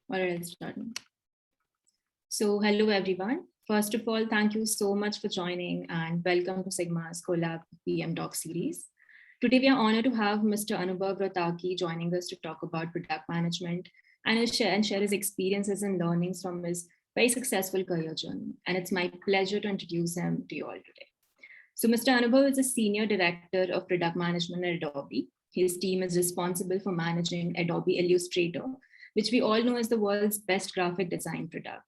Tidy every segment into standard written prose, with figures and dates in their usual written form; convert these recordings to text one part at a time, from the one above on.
All right, let's start. So hello, everyone. First of all, thank you so much for joining and welcome to Sigma's Collab PM Talk series. Today, we are honored to have Mr. Anubhav Rotaki joining us to talk about product management and share his experiences and learnings from his very successful career journey. And it's my pleasure to introduce him to you all today. So Mr. Anubhav is a Senior Director of Product Management at Adobe. His team is responsible for managing Adobe Illustrator, which we all know as the world's best graphic design product.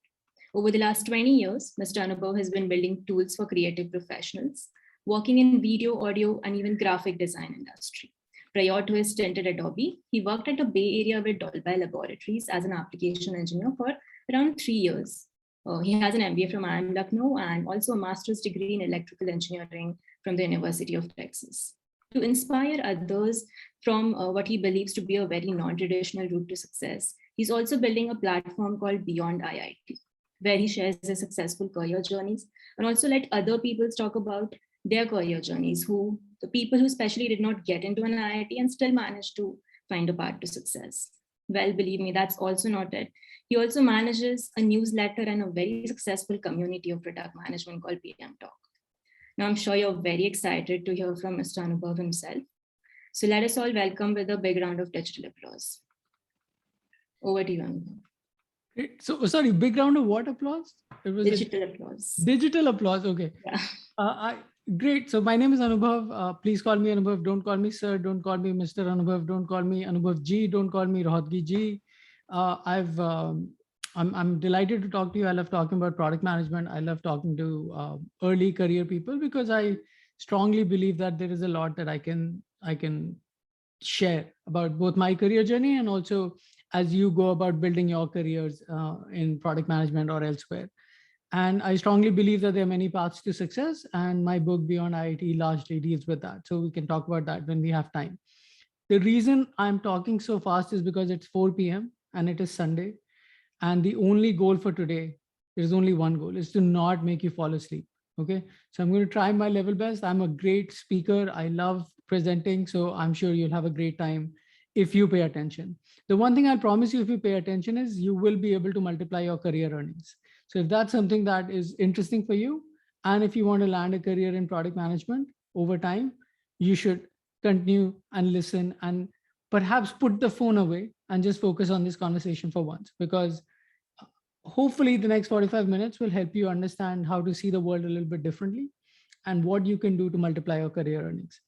Over the last 20 years, Mr. Anubhav has been building tools for creative professionals, working in video, audio, and even graphic design industry. Prior to his stint at Adobe, he worked at the Bay Area with Dolby Laboratories as an application engineer for around 3 years. He has an MBA from IIM Lucknow and also a master's degree in electrical engineering from the University of Texas. To inspire others from what he believes to be a very non-traditional route to success, he's also building a platform called Beyond IIT, where he shares his successful career journeys and also let other people talk about their career journeys, the people who especially did not get into an IIT and still managed to find a path to success. Well, believe me, that's also not it. He also manages a newsletter and a very successful community of product management called PM Talk. Now, I'm sure you're very excited to hear from Mr. Anubhav himself. So let us all welcome with a big round of digital applause. Over to you, Anubhav. Great. So, sorry, big round of what applause? It was digital applause. Digital applause. Okay. Yeah. Great. So my name is Anubhav. Please call me Anubhav. Don't call me sir. Don't call me Mr. Anubhav. Don't call me Anubhav Ji. Don't call me Rohatgi Ji. I'm delighted to talk to you. I love talking about product management. I love talking to early career people because I strongly believe that there is a lot that I can share about both my career journey and also as you go about building your careers in product management or elsewhere. And I strongly believe that there are many paths to success, and my book Beyond IIT largely deals with that. So we can talk about that when we have time. The reason I'm talking so fast is because it's 4 p.m. and it is Sunday. And the only goal for today, there's only one goal, is to not make you fall asleep. Okay. So I'm going to try my level best. I'm a great speaker. I love presenting. So I'm sure you'll have a great time if you pay attention. The one thing I'll promise you if you pay attention is you will be able to multiply your career earnings. So if that's something that is interesting for you, and if you want to land a career in product management over time, you should continue and listen and perhaps put the phone away and just focus on this conversation for once, because hopefully the next 45 minutes will help you understand how to see the world a little bit differently and what you can do to multiply your career earnings.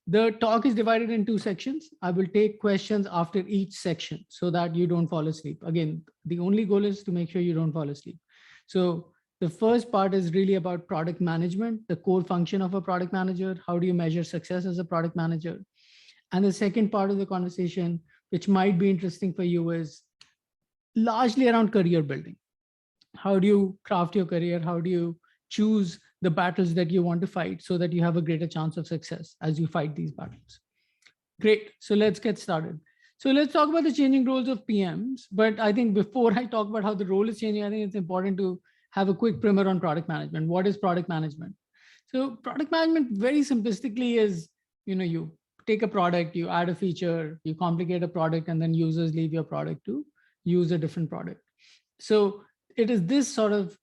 The talk is divided in 2 sections. I will take questions after each section so that you don't fall asleep. Again, the only goal is to make sure you don't fall asleep. So the first part is really about product management, the core function of a product manager. How do you measure success as a product manager? And the second part of the conversation, which might be interesting for you, is largely around career building. How do you craft your career? How do you choose the battles that you want to fight so that you have a greater chance of success as you fight these battles? Great. So let's get started. So let's talk about the changing roles of PMs. But I think before I talk about how the role is changing, I think it's important to have a quick primer on product management. What is product management? So product management very simplistically is, you take a product, you add a feature, you complicate a product, and then users leave your product to use a different product. So it is this sort of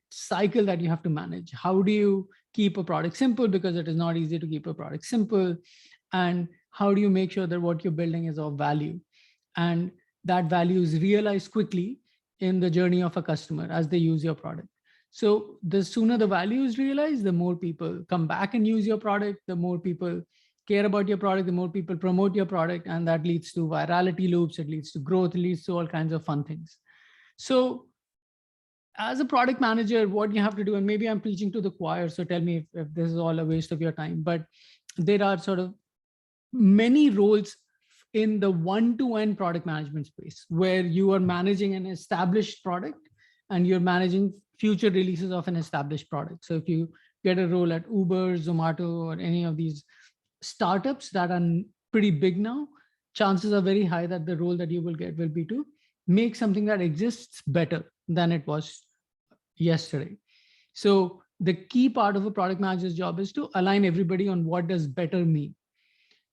cycle that you have to manage. How do you keep a product simple? Because it is not easy to keep a product simple. And how do you make sure that what you're building is of value and that value is realized quickly in the journey of a customer as they use your product? So the sooner the value is realized, the more people come back and use your product, the more people care about your product, the more people promote your product, and that leads to virality loops, it leads to growth, it leads to all kinds of fun things. So as a product manager, what you have to do, and maybe I'm preaching to the choir, so tell me if this is all a waste of your time, but there are sort of many roles in the one-to-one product management space where you are managing an established product and you're managing future releases of an established product. So if you get a role at Uber, Zomato, or any of these startups that are pretty big now, chances are very high that the role that you will get will be to make something that exists better than it was yesterday. So the key part of a product manager's job is to align everybody on what does better mean.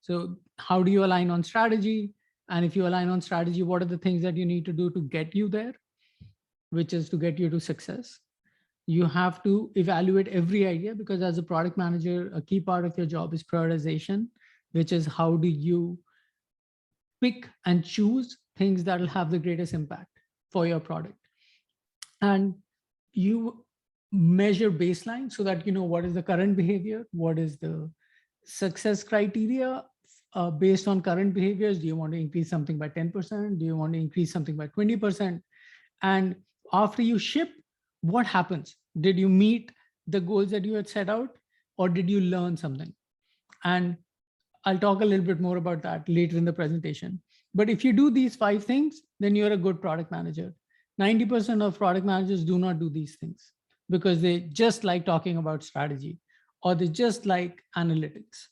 So how do you align on strategy? And if you align on strategy, what are the things that you need to do to get you there, which is to get you to success. You have to evaluate every idea, because as a product manager, a key part of your job is prioritization, which is how do you pick and choose things that will have the greatest impact for your product. And you measure baseline so that you know what is the current behavior, what is the success criteria based on current behaviors. Do you want to increase something by 10%? Do you want to increase something by 20%? And after you ship, what happens? Did you meet the goals that you had set out, or did you learn something? And I'll talk a little bit more about that later in the presentation. But if you do these 5 things, then you're a good product manager. 90% of product managers do not do these things because they just like talking about strategy, or they just like analytics,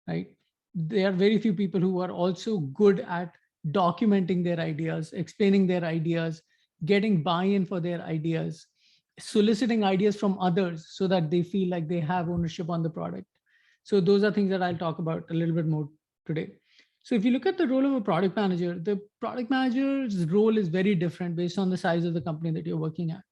right? There are very few people who are also good at documenting their ideas, explaining their ideas, getting buy-in for their ideas, soliciting ideas from others so that they feel like they have ownership on the product. So those are things that I'll talk about a little bit more today. So if you look at the role of a product manager, the product manager's role is very different based on the size of the company that you're working at.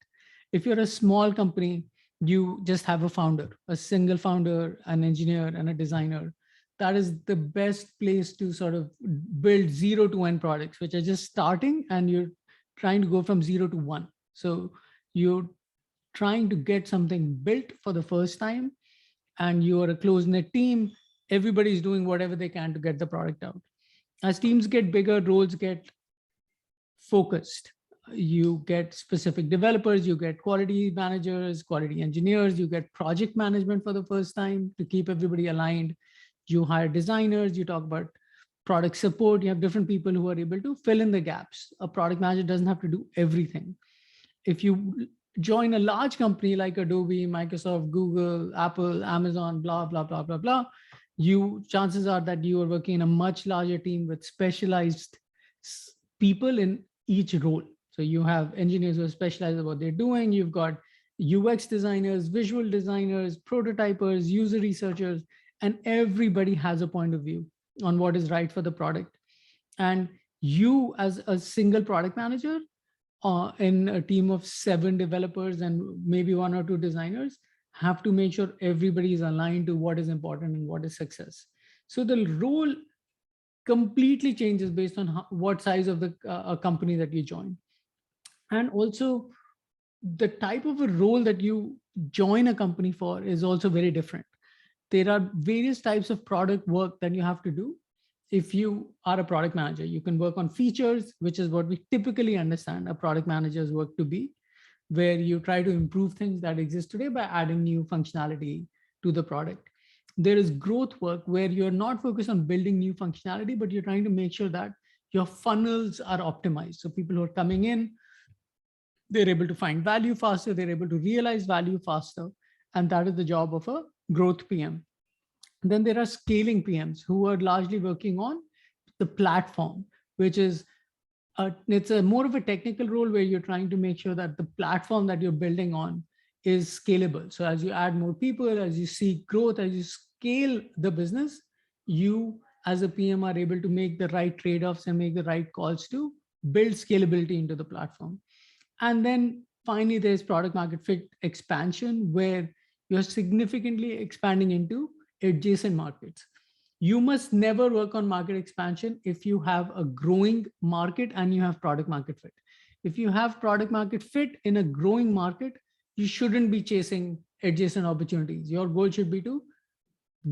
If you're a small company, you just have a founder, a single founder, an engineer, and a designer. That is the best place to sort of build 0 to 1 products, which are just starting and you're trying to go from 0 to 1. So you're trying to get something built for the first time, and you are a close-knit team. Everybody's doing whatever they can to get the product out. As teams get bigger, roles get focused. You get specific developers, you get quality managers, quality engineers, you get project management for the first time to keep everybody aligned. You hire designers, you talk about product support. You have different people who are able to fill in the gaps. A product manager doesn't have to do everything. If you join a large company like Adobe, Microsoft, Google, Apple, Amazon, blah, blah, blah, blah, blah, chances are that you are working in a much larger team with specialized people in each role. So you have engineers who are specialized in what they're doing. You've got UX designers, visual designers, prototypers, user researchers, and everybody has a point of view on what is right for the product. And you, as a single product manager, in a team of 7 developers and maybe 1 or 2 designers, have to make sure everybody is aligned to what is important and what is success. So the role completely changes based on what size of the a company that you join. And also the type of a role that you join a company for is also very different. There are various types of product work that you have to do. If you are a product manager, you can work on features, which is what we typically understand a product manager's work to be, where you try to improve things that exist today by adding new functionality to the product. There is growth work where you're not focused on building new functionality, but you're trying to make sure that your funnels are optimized. So people who are coming in, they're able to find value faster, they're able to realize value faster. And that is the job of a growth PM. Then there are scaling PMs who are largely working on the platform, which is it's a more of a technical role where you're trying to make sure that the platform that you're building on is scalable. So as you add more people, as you see growth, as you scale the business, you as a PM are able to make the right trade-offs and make the right calls to build scalability into the platform. And then finally, there's product market fit expansion, where you're significantly expanding into adjacent markets. You must never work on market expansion if you have a growing market and you have product market fit. If you have product market fit in a growing market, you shouldn't be chasing adjacent opportunities. Your goal should be to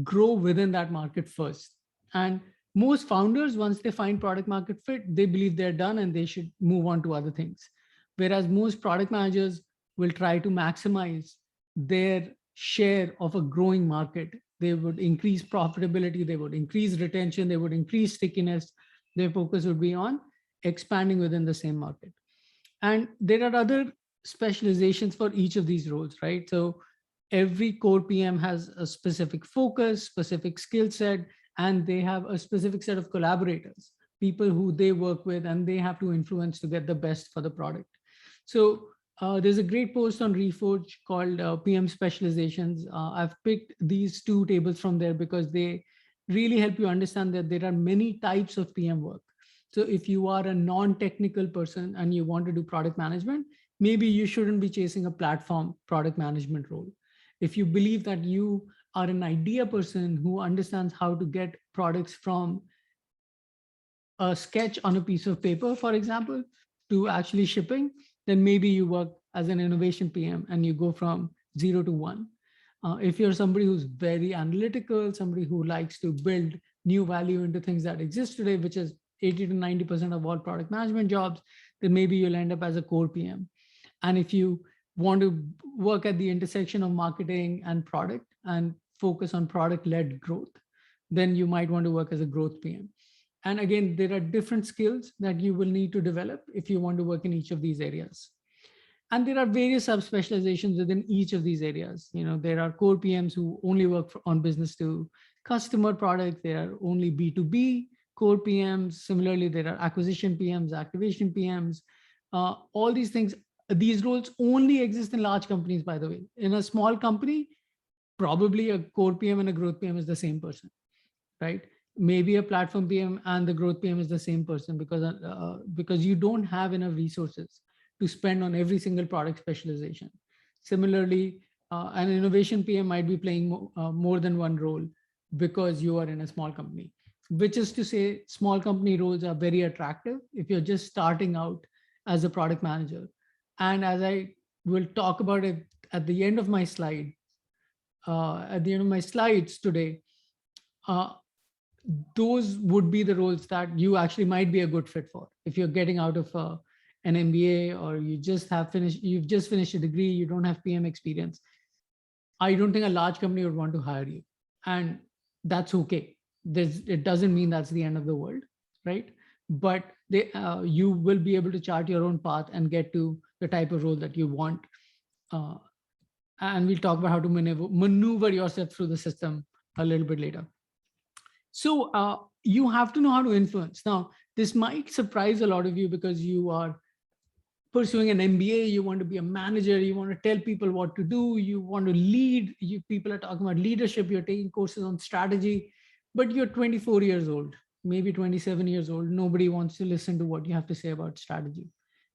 grow within that market first. And most founders, once they find product market fit, they believe they're done and they should move on to other things. Whereas most product managers will try to maximize their share of a growing market. They would increase profitability, they would increase retention, they would increase stickiness. Their focus would be on expanding within the same market. And there are other specializations for each of these roles, right? So every core PM has a specific focus, specific skill set, and they have a specific set of collaborators, people who they work with and they have to influence to get the best for the product. So there's a great post on Reforge called PM Specializations. I've picked these 2 tables from there because they really help you understand that there are many types of PM work. So if you are a non-technical person and you want to do product management, maybe you shouldn't be chasing a platform product management role. If you believe that you are an idea person who understands how to get products from a sketch on a piece of paper, for example, to actually shipping, then maybe you work as an innovation PM and you go from 0 to 1. If you're somebody who's very analytical, somebody who likes to build new value into things that exist today, which is 80 to 90% of all product management jobs, then maybe you'll end up as a core PM. And if you want to work at the intersection of marketing and product and focus on product-led growth, then you might want to work as a growth PM. And again, there are different skills that you will need to develop if you want to work in each of these areas. And there are various subspecializations within each of these areas. There are core PMs who only work on business to customer product. There are only B2B core PMs. Similarly, there are acquisition PMs, activation PMs. All these things, these roles only exist in large companies, by the way. In a small company, probably a core PM and a growth PM is the same person, right? Maybe a platform PM and the growth PM is the same person because you don't have enough resources to spend on every single product specialization. Similarly, an innovation PM might be playing more than one role because you are in a small company, which is to say small company roles are very attractive if you're just starting out as a product manager. And as I will talk about it at the end of my slide, at the end of my slides today, those would be the roles that you actually might be a good fit for. If you're getting out of an MBA or you've just finished a degree, you don't have PM experience, I don't think a large company would want to hire you. And that's okay. It doesn't mean that's the end of the world, right? But you will be able to chart your own path and get to the type of role that you want. And we'll talk about how to maneuver yourself through the system a little bit later. So you have to know how to influence. Now, this might surprise a lot of you because you are pursuing an MBA, you want to be a manager, you want to tell people what to do, you want to lead, people are talking about leadership, you're taking courses on strategy, but you're 24 years old, maybe 27 years old. Nobody wants to listen to what you have to say about strategy,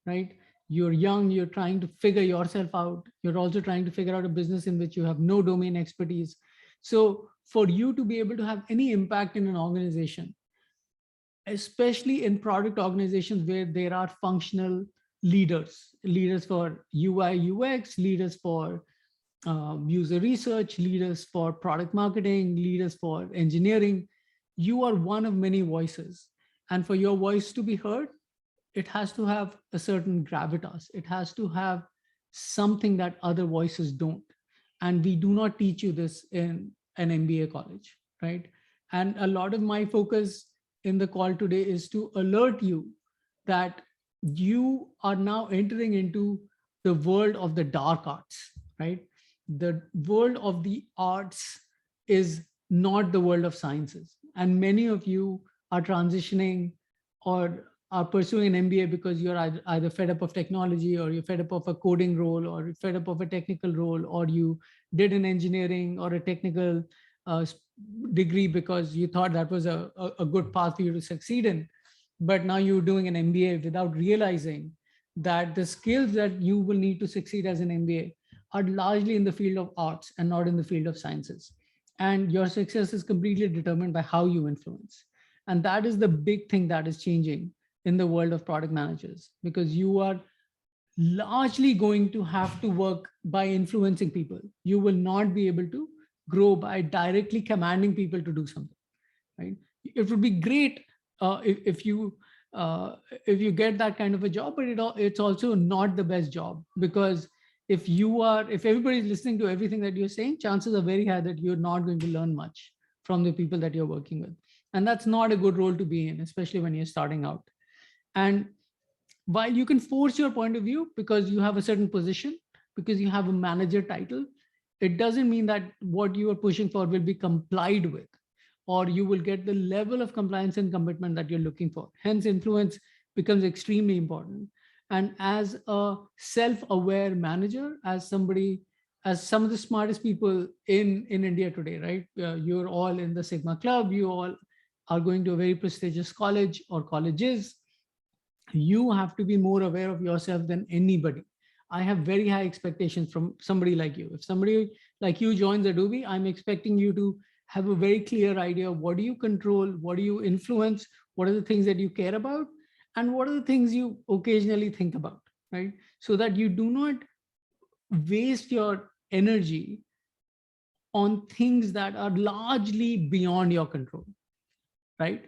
right? You're young, you're trying to figure yourself out. You're also trying to figure out a business in which you have no domain expertise. So for you to be able to have any impact in an organization, especially in product organizations where there are functional leaders for UI, UX, leaders for user research, leaders for product marketing, leaders for engineering, you are one of many voices. And for your voice to be heard, it has to have a certain gravitas. It has to have something that other voices don't. And we do not teach you this in an MBA college, right? And a lot of my focus in the call today is to alert you that you are now entering into the world of the dark arts, right? The world of the arts is not the world of sciences. And many of you are transitioning or are pursuing an MBA because you're either fed up of technology, or you're fed up of a coding role, or you're fed up of a technical role, or you did an engineering or a technical degree because you thought that was a good path for you to succeed in. But now you're doing an MBA without realizing that the skills that you will need to succeed as an MBA are largely in the field of arts and not in the field of sciences. And your success is completely determined by how you influence. And that is the big thing that is changing in the world of product managers, because you are largely going to have to work by influencing people. You will not be able to grow by directly commanding people to do something, right? It would be great if you get that kind of a job, but it's also not the best job, because if everybody's listening to everything that you're saying, chances are very high that you're not going to learn much from the people that you're working with. And that's not a good role to be in, especially when you're starting out. And while you can force your point of view because you have a certain position, because you have a manager title, it doesn't mean that what you are pushing for will be complied with, or you will get the level of compliance and commitment that you're looking for. Hence, influence becomes extremely important. And as a self-aware manager, as some of the smartest people in India today, right? You're all in the Sigma Club, you all are going to a very prestigious college or colleges, you have to be more aware of yourself than anybody. I have very high expectations from somebody like you. If somebody like you joins Adobe, I'm expecting you to have a very clear idea of what do you control, what do you influence, what are the things that you care about, and what are the things you occasionally think about, right? So that you do not waste your energy on things that are largely beyond your control, right?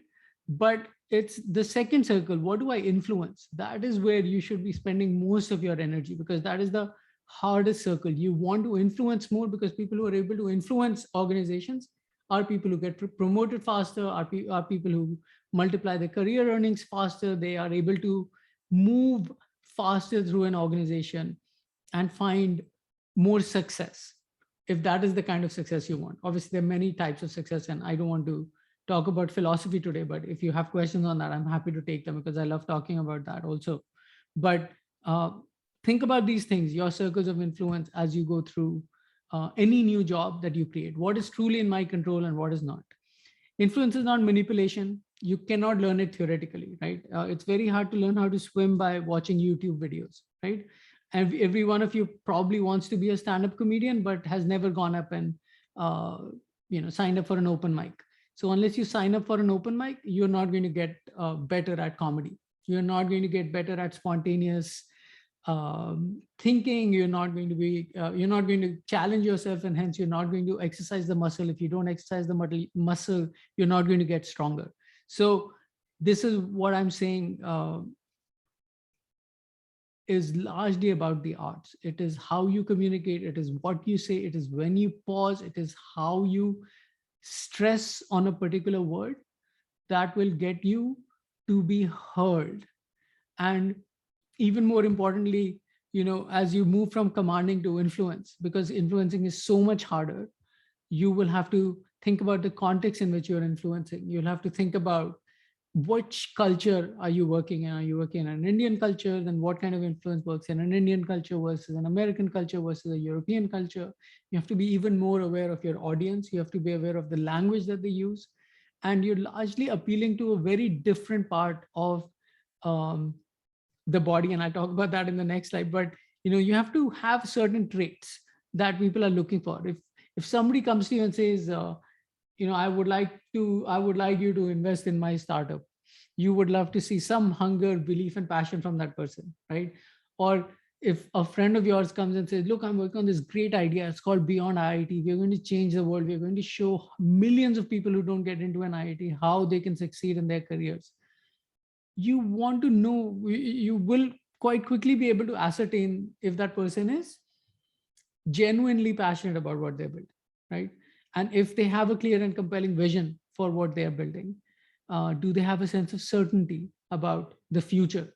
But it's the second circle. What do I influence? That is where you should be spending most of your energy, because that is the hardest circle. You want to influence more, because people who are able to influence organizations are people who get promoted faster, are people who multiply their career earnings faster. They are able to move faster through an organization and find more success, if that is the kind of success you want. Obviously, there are many types of success, and I don't want to talk about philosophy today, but if you have questions on that, I'm happy to take them, because I love talking about that also. But think about these things, your circles of influence, as you go through any new job that you create. What is truly in my control and what is not? Influence is not manipulation. You cannot learn it theoretically, right? It's very hard to learn how to swim by watching YouTube videos, right? And every one of you probably wants to be a stand-up comedian, but has never gone up and signed up for an open mic. So unless you sign up for an open mic, you're not going to get better at comedy. You're not going to get better at spontaneous thinking. You're not going to challenge yourself, and hence you're not going to exercise the muscle. If you don't exercise the muscle, you're not going to get stronger. So this is what I'm saying is largely about the arts. It is how you communicate. It is what you say. It is when you pause. It is how you stress on a particular word that will get you to be heard. And even more importantly, as you move from commanding to influence, because influencing is so much harder, you will have to think about the context in which you're influencing. You'll have to think about which culture are you working in? Are you working in an Indian culture? Then what kind of influence works in an Indian culture versus an American culture versus a European culture? You have to be even more aware of your audience. You have to be aware of the language that they use. And you're largely appealing to a very different part of the body. And I'll talk about that in the next slide. But you have to have certain traits that people are looking for. If somebody comes to you and says, I would like you to invest in my startup, you would love to see some hunger, belief, and passion from that person, right? Or if a friend of yours comes and says, look, I'm working on this great idea, it's called Beyond IIT, we're going to change the world, we're going to show millions of people who don't get into an IIT how they can succeed in their careers. You want to know, you will quite quickly be able to ascertain if that person is genuinely passionate about what they're building, right? And if they have a clear and compelling vision for what they are building, do they have a sense of certainty about the future?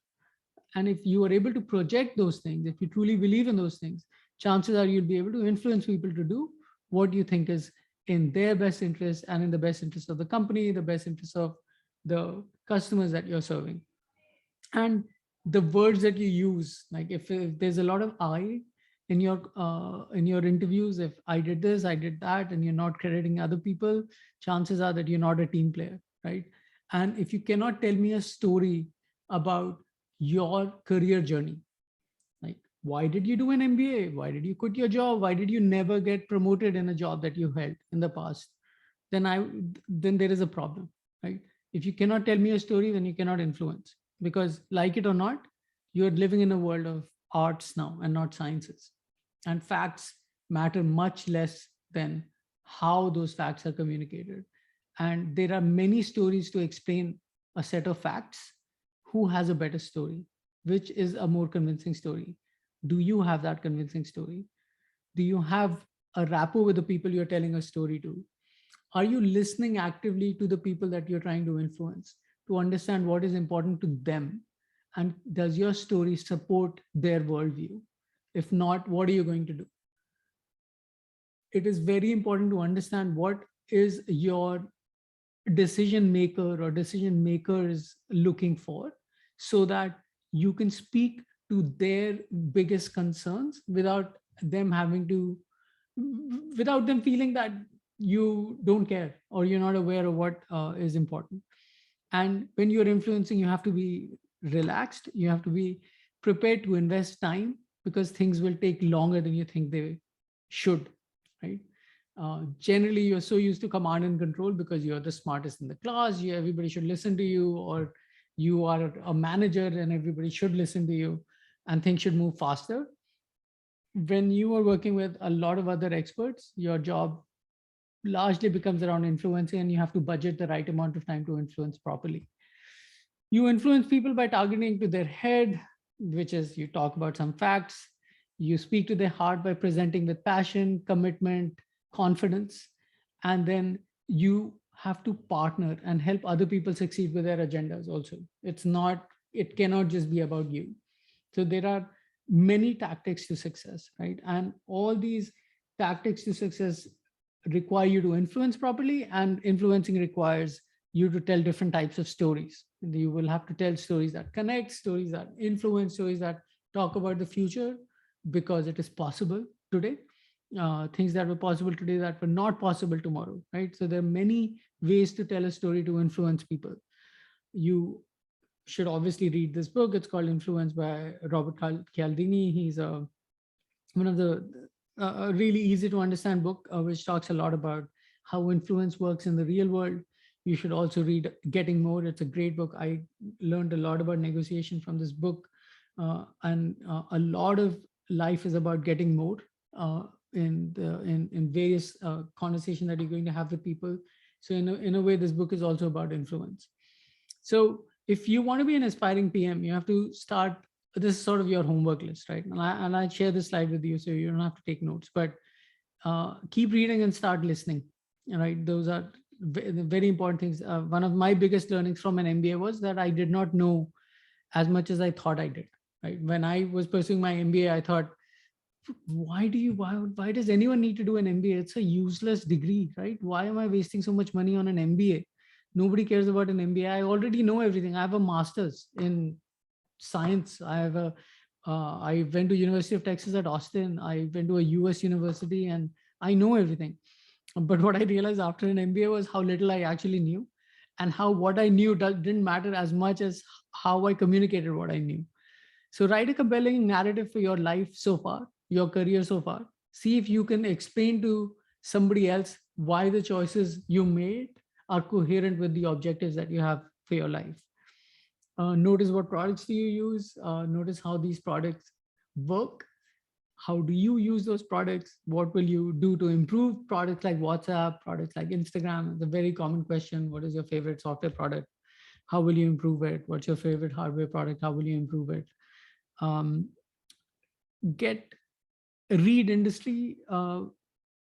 And if you are able to project those things, if you truly believe in those things, chances are you'll be able to influence people to do what you think is in their best interest and in the best interest of the company, the best interest of the customers that you're serving. And the words that you use, like if there's a lot of I in your interviews, if I did this, I did that, and you're not crediting other people, chances are that you're not a team player, right? And if you cannot tell me a story about your career journey, like why did you do an MBA? Why did you quit your job? Why did you never get promoted in a job that you held in the past? Then there is a problem, right? If you cannot tell me a story, then you cannot influence, because like it or not, you're living in a world of arts now and not sciences. And facts matter much less than how those facts are communicated. And there are many stories to explain a set of facts. Who has a better story? Which is a more convincing story? Do you have that convincing story? Do you have a rapport with the people you're telling a story to? Are you listening actively to the people that you're trying to influence to understand what is important to them? And does your story support their worldview? If not, what are you going to do? It is very important to understand what is your decision maker or decision makers looking for, so that you can speak to their biggest concerns without them feeling that you don't care or you're not aware of what is important. And when you're influencing, you have to be relaxed. You have to be prepared to invest time, because things will take longer than you think they should, right? Generally, you're so used to command and control because you're the smartest in the class. Everybody should listen to you, or you are a manager and everybody should listen to you, and things should move faster. When you are working with a lot of other experts, your job largely becomes around influencing, and you have to budget the right amount of time to influence properly. You influence people by targeting to their head, which is you talk about some facts. You speak to their heart by presenting with passion, commitment, confidence, and then you have to partner and help other people succeed with their agendas also. It cannot just be about you. So there are many tactics to success, right? And all these tactics to success require you to influence properly, and influencing requires you to tell different types of stories. You will have to tell stories that connect, stories that influence, stories that talk about the future, because it is possible today. Things that were possible today that were not possible tomorrow, right? So there are many ways to tell a story to influence people. You should obviously read this book. It's called Influence by Robert Cialdini. He's one of the a really easy to understand book, which talks a lot about how influence works in the real world. You should also read Getting More. It's a great book. I learned a lot about negotiation from this book, and a lot of life is about getting more in various conversations that you're going to have with people. So in a way, this book is also about influence. So if you want to be an aspiring PM, you have to start. This is sort of your homework list, right? And I share this slide with you, so you don't have to take notes, but keep reading and start listening, right? Those are very important things. One of my biggest learnings from an MBA was that I did not know as much as I thought I did, right? When I was pursuing my MBA, I thought, why does anyone need to do an MBA? It's a useless degree, right? Why am I wasting so much money on an MBA? Nobody cares about an MBA. I already know everything. I have a master's in science. I went to University of Texas at Austin. I went to a US university, and I know everything. But what I realized after an MBA was how little I actually knew, and how what I knew didn't matter as much as how I communicated what I knew. So write a compelling narrative for your life so far, your career so far. See if you can explain to somebody else why the choices you made are coherent with the objectives that you have for your life. Notice what products do you use. Notice how these products work. How do you use those products? What will you do to improve products like WhatsApp, products like Instagram? It's a very common question. What is your favorite software product? How will you improve it? What's your favorite hardware product? How will you improve it? Read industry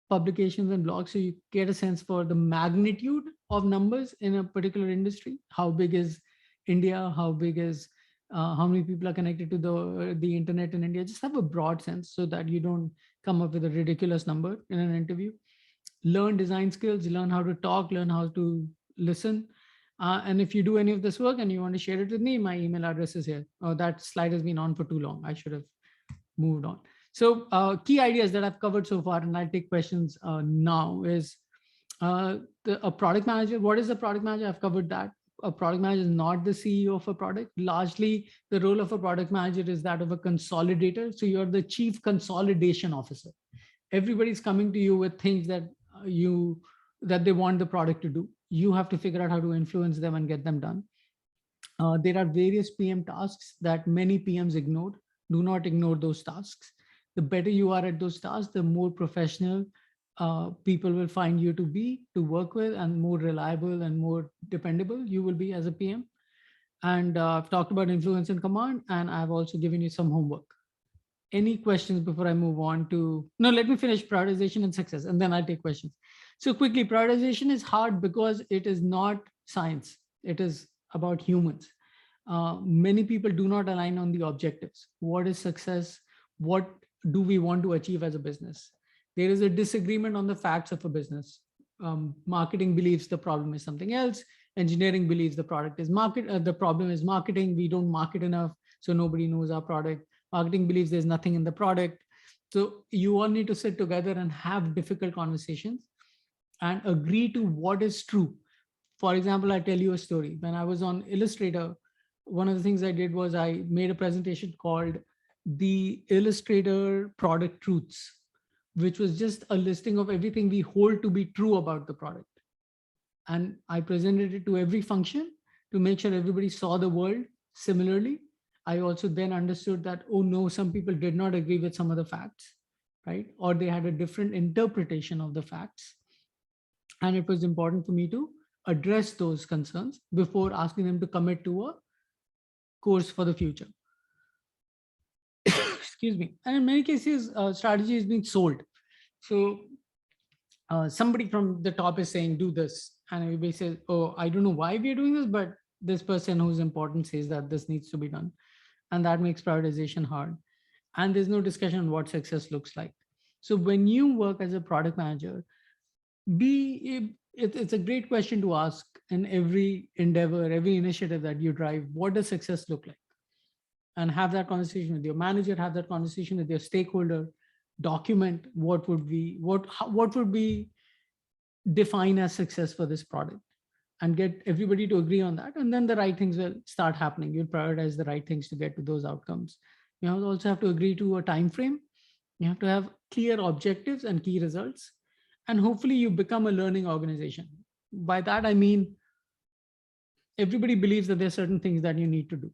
publications and blogs, so you get a sense for the magnitude of numbers in a particular industry. How big is India? How big is how many people are connected to the internet in India? Just have a broad sense so that you don't come up with a ridiculous number in an interview. Learn design skills, learn how to talk, learn how to listen. And if you do any of this work and you want to share it with me, my email address is here. Oh, that slide has been on for too long. I should have moved on. So key ideas that I've covered so far, and I'll take questions now, is a product manager. What is a product manager? I've covered that. A product manager is not the CEO of a product. Largely, the role of a product manager is that of a consolidator. So you're the chief consolidation officer. Everybody's coming to you with things that they want the product to do. You have to figure out how to influence them and get them done. There are various PM tasks that many PMs ignore. Do not ignore those tasks. The better you are at those tasks, the more professional people will find you to work with, and more reliable and more dependable you will be as a PM. And I've talked about influence and command, and I've also given you some homework. Any questions before I move on to, no, let me finish prioritization and success, and then I'll take questions. So quickly, prioritization is hard because it is not science. It is about humans. Many people do not align on the objectives. What is success? What do we want to achieve as a business? There is a disagreement on the facts of a business. Marketing believes the problem is something else. Engineering believes the product is the problem is marketing. We don't market enough, so nobody knows our product. Marketing believes there's nothing in the product. So you all need to sit together and have difficult conversations and agree to what is true. For example, I tell you a story. When I was on Illustrator, one of the things I did was I made a presentation called the Illustrator Product Truths, which was just a listing of everything we hold to be true about the product. And I presented it to every function to make sure everybody saw the world similarly. I also then understood that, oh no, some people did not agree with some of the facts, right? Or they had a different interpretation of the facts. And it was important for me to address those concerns before asking them to commit to a course for the future. Excuse me. And in many cases, strategy is being sold. So somebody from the top is saying, do this. And everybody says, oh, I don't know why we are doing this, but this person who's important says that this needs to be done. And that makes prioritization hard. And there's no discussion on what success looks like. So when you work as a product manager, it's a great question to ask in every endeavor, every initiative that you drive. What does success look like? And have that conversation with your manager, have that conversation with your stakeholder, document what would we define as success for this product, and get everybody to agree on that. And then the right things will start happening. You'll prioritize the right things to get to those outcomes. You also have to agree to a time frame. You have to have clear objectives and key results. And hopefully you become a learning organization. By that, I mean, everybody believes that there are certain things that you need to do.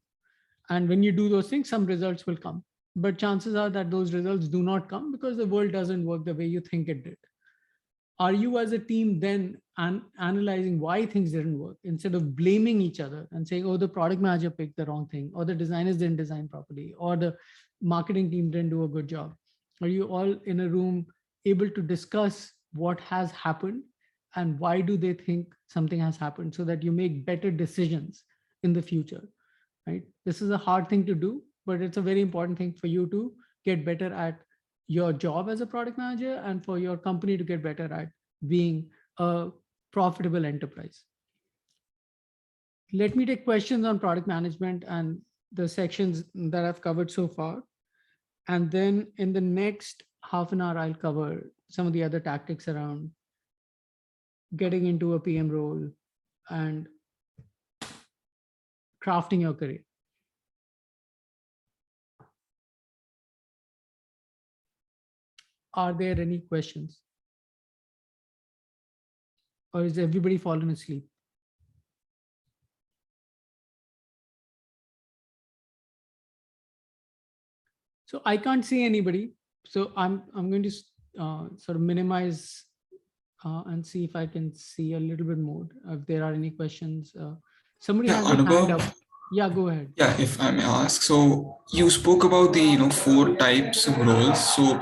And when you do those things, some results will come. But chances are that those results do not come because the world doesn't work the way you think it did. Are you as a team then analyzing why things didn't work instead of blaming each other and saying, oh, the product manager picked the wrong thing, or the designers didn't design properly, or the marketing team didn't do a good job? Are you all in a room able to discuss what has happened and why do they think something has happened, so that you make better decisions in the future, right? This is a hard thing to do, but it's a very important thing for you to get better at your job as a product manager, and for your company to get better at being a profitable enterprise. Let me take questions on product management and the sections that I've covered so far. And then in the next half an hour, I'll cover some of the other tactics around getting into a PM role and crafting your career. Are there any questions? Or is everybody fallen asleep? So I can't see anybody. So I'm going to sort of minimize and see if I can see a little bit more. If there are any questions, somebody has a hand up. Yeah, go ahead. Yeah, if I may ask. So you spoke about the 4 types of roles. So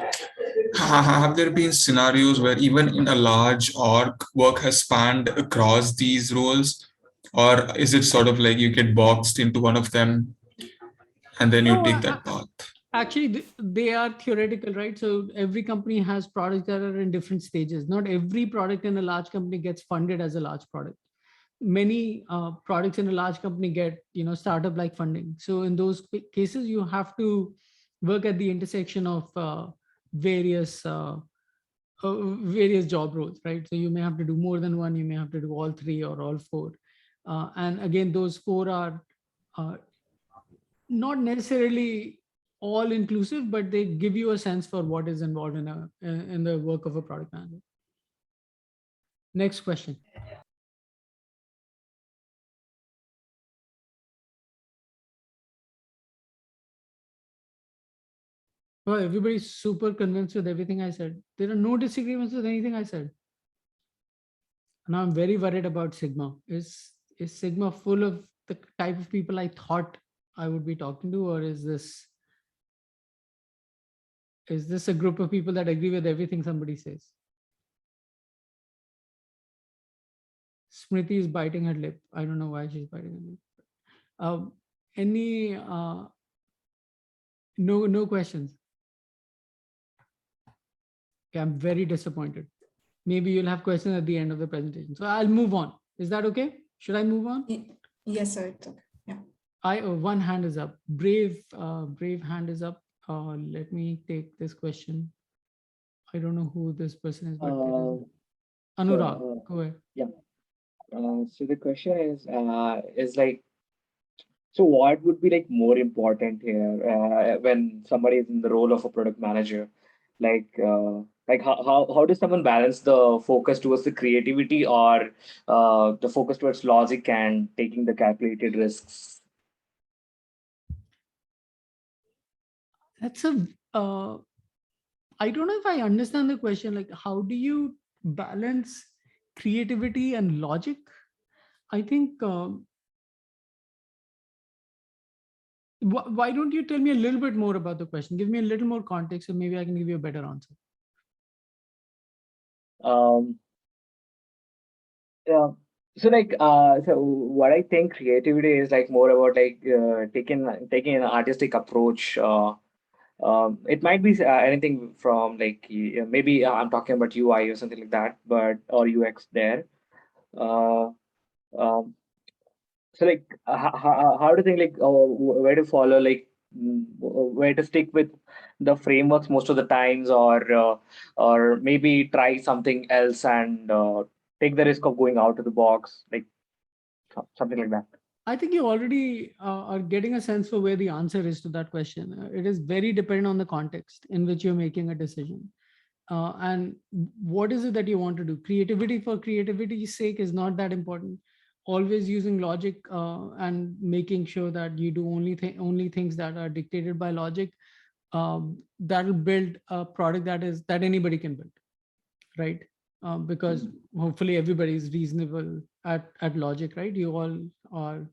have there been scenarios where even in a large org, work has spanned across these roles, or is it sort of like you get boxed into one of them and then you take that path? Actually, they are theoretical, right? So every company has products that are in different stages. Not every product in a large company gets funded as a large product. Many products in a large company get, startup like funding. So in those cases, you have to work at the intersection of various job roles, right? So you may have to do more than one, you may have to do all 3 or all 4. And again, those 4 are not necessarily all inclusive, but they give you a sense for what is involved in the work of a product manager. Next question. Well, everybody's super convinced with everything I said. There are no disagreements with anything I said. And I'm very worried about Sigma. Is Sigma full of the type of people I thought I would be talking to, or is this a group of people that agree with everything somebody says? Smriti is biting her lip. I don't know why she's biting her lip. Any no questions? Okay, I'm very disappointed. Maybe you'll have questions at the end of the presentation. So I'll move on. Is that okay? Should I move on? Yes, sir. It's okay. Yeah. One hand is up. Brave hand is up. Let me take this question. I don't know who this person is, but Anurag, go ahead. So the question is like, so what would be like more important here when somebody is in the role of a product manager? Like how does someone balance the focus towards the creativity or the focus towards logic and taking the calculated risks? That's a, I don't know if I understand the question. Like, how do you balance creativity and logic? I think, why don't you tell me a little bit more about the question? Give me a little more context, and maybe I can give you a better answer. Um, yeah. So what I think creativity is like more about like taking an artistic approach. It might be anything from like maybe I'm talking about UI or something like that, but or UX there. Uh, um, so like how to think like where to follow like where to stick with the frameworks most of the times or maybe try something else and take the risk of going out of the box like something like that. I think you already are getting a sense for where the answer is to that question. It is very dependent on the context in which you're making a decision. And what is it that you want to do? Creativity for creativity's sake is not that important. Always using logic and making sure that you do only things that are dictated by logic. That will build a product that anybody can build, right? Because hopefully everybody is reasonable at logic, right? You all are,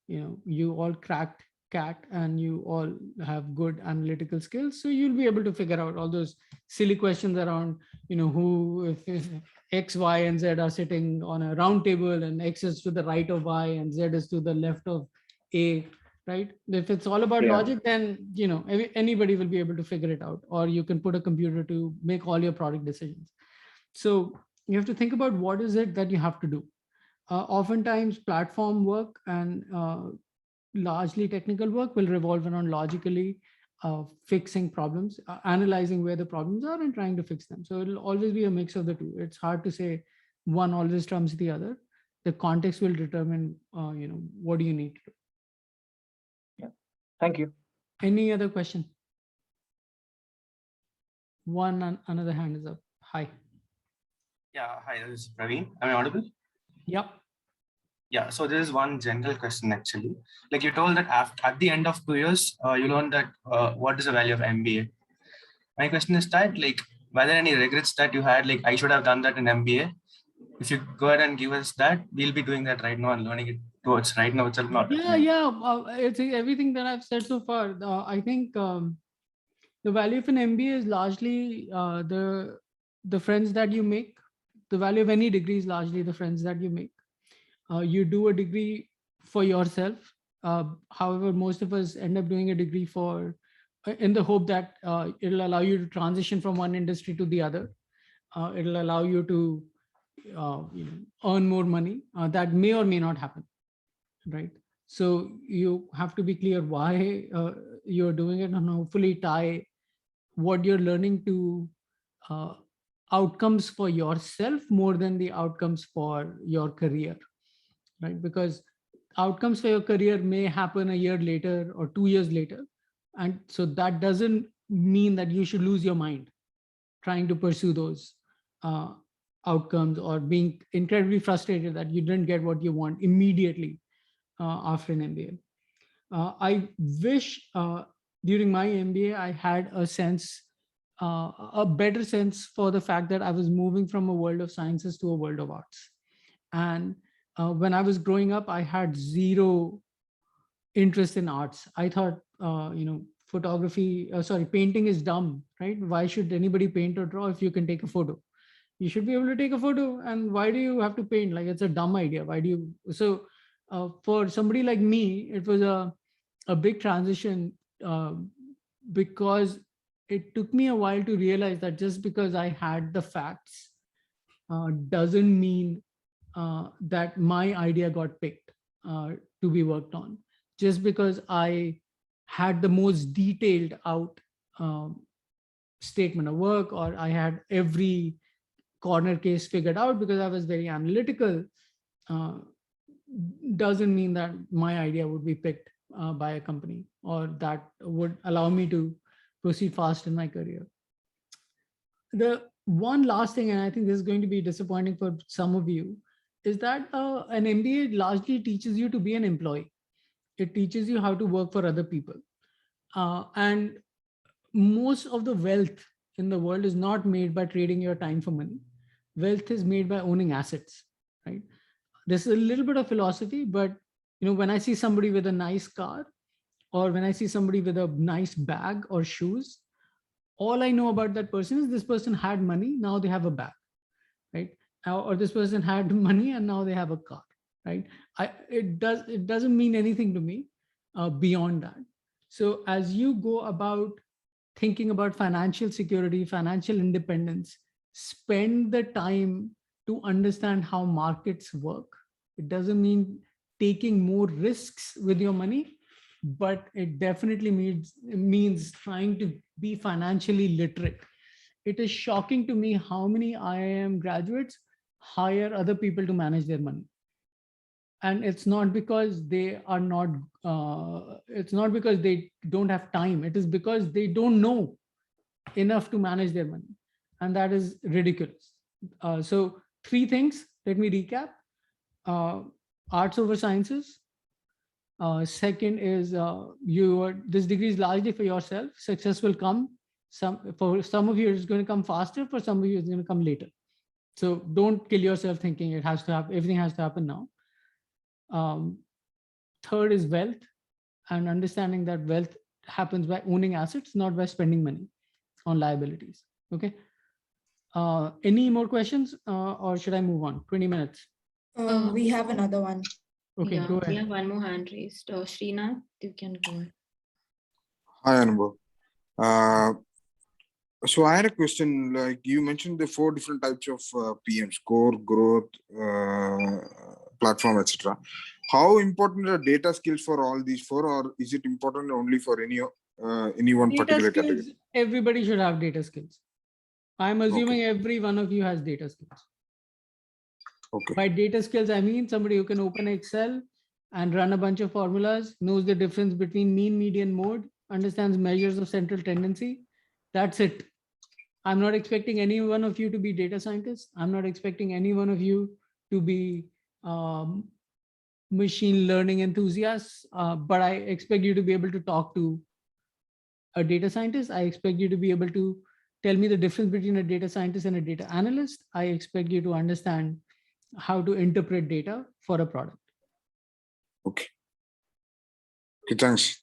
you all cracked cat and you all have good analytical skills, so you'll be able to figure out all those silly questions around, who, if x, y, and z are sitting on a round table and x is to the right of y and z is to the left of a, right? If it's all about Yeah. logic, then anybody will be able to figure it out, or you can put a computer to make all your product decisions. So you have to think about what is it that you have to do. Oftentimes platform work and largely technical work will revolve around logically fixing problems, analyzing where the problems are and trying to fix them. So it'll always be a mix of the two. It's hard to say one always trumps the other. The context will determine, what do you need to do. Yeah. Thank you. Any other question? Another hand is up. Hi. Yeah, hi, this is Praveen. Am I audible? Yep. Yeah, so there is one general question actually. Like you told that at the end of 2 years, you learned that what is the value of MBA. My question is that, like, were there any regrets that you had, like I should have done that in MBA? If you go ahead and give us that, we'll be doing that right now and learning it towards right now itself. Not It's everything that I've said so far. I think the value of an MBA is largely the friends that you make. The value of any degree is largely the friends that you make. You do a degree for yourself. However, most of us end up doing a degree in the hope that it'll allow you to transition from one industry to the other. It'll allow you to earn more money. That may or may not happen, right? So you have to be clear why you're doing it, and hopefully tie what you're learning to outcomes for yourself more than the outcomes for your career, right? Because outcomes for your career may happen a year later or 2 years later. And so that doesn't mean that you should lose your mind trying to pursue those outcomes or being incredibly frustrated that you didn't get what you want immediately after an MBA. I wish during my MBA, I had a better sense for the fact that I was moving from a world of sciences to a world of arts. And when I was growing up, I had zero interest in arts. I thought, painting is dumb, right? Why should anybody paint or draw if you can take a photo? You should be able to take a photo. And why do you have to paint? Like, it's a dumb idea. Why do you? So for somebody like me, it was a big transition because it took me a while to realize that just because I had the facts doesn't mean that my idea got picked to be worked on. Just because I had the most detailed out statement of work, or I had every corner case figured out because I was very analytical, doesn't mean that my idea would be picked by a company or that would allow me to proceed fast in my career. The one last thing, and I think this is going to be disappointing for some of you, is that an MBA largely teaches you to be an employee. It teaches you how to work for other people. And most of the wealth in the world is not made by trading your time for money. Wealth is made by owning assets, right? This is a little bit of philosophy, but when I see somebody with a nice car, or when I see somebody with a nice bag or shoes, all I know about that person is this person had money, now they have a bag, right? Or this person had money and now they have a car, right? It doesn't mean anything to me beyond that. So as you go about thinking about financial security, financial independence, spend the time to understand how markets work. It doesn't mean taking more risks with your money, but it definitely means trying to be financially literate. It is shocking to me how many IIM graduates hire other people to manage their money. And it's not because they are not, it's not because they don't have time. It is because they don't know enough to manage their money. And that is ridiculous. So 3 things, let me recap. Arts over sciences. Second is this degree is largely for yourself. Success will come. For some of you, it's going to come faster. For some of you, it's going to come later. So don't kill yourself thinking it has to happen. Everything has to happen now. Third is wealth, and understanding that wealth happens by owning assets, not by spending money on liabilities. Okay. Any more questions or should I move on? 20 minutes. We have another one. Okay, Yeah, go we ahead. have one more hand raised. Srinath, you can go ahead. Hi, Anubhav. So I had a question, like you mentioned the 4 different types of PMs: core, growth, platform, etc. How important are data skills for all these 4, or is it important only for any one Data particular skills, category? everybody should have data skills. I'm assuming every one of you has data skills. Okay. By data skills, I mean somebody who can open Excel and run a bunch of formulas, knows the difference between mean, median, mode, understands measures of central tendency. That's it. I'm not expecting any one of you to be data scientists. I'm not expecting any one of you to be machine learning enthusiasts, but I expect you to be able to talk to a data scientist. I expect you to be able to tell me the difference between a data scientist and a data analyst. I expect you to understand how to interpret data for a product. Okay. Okay, thanks.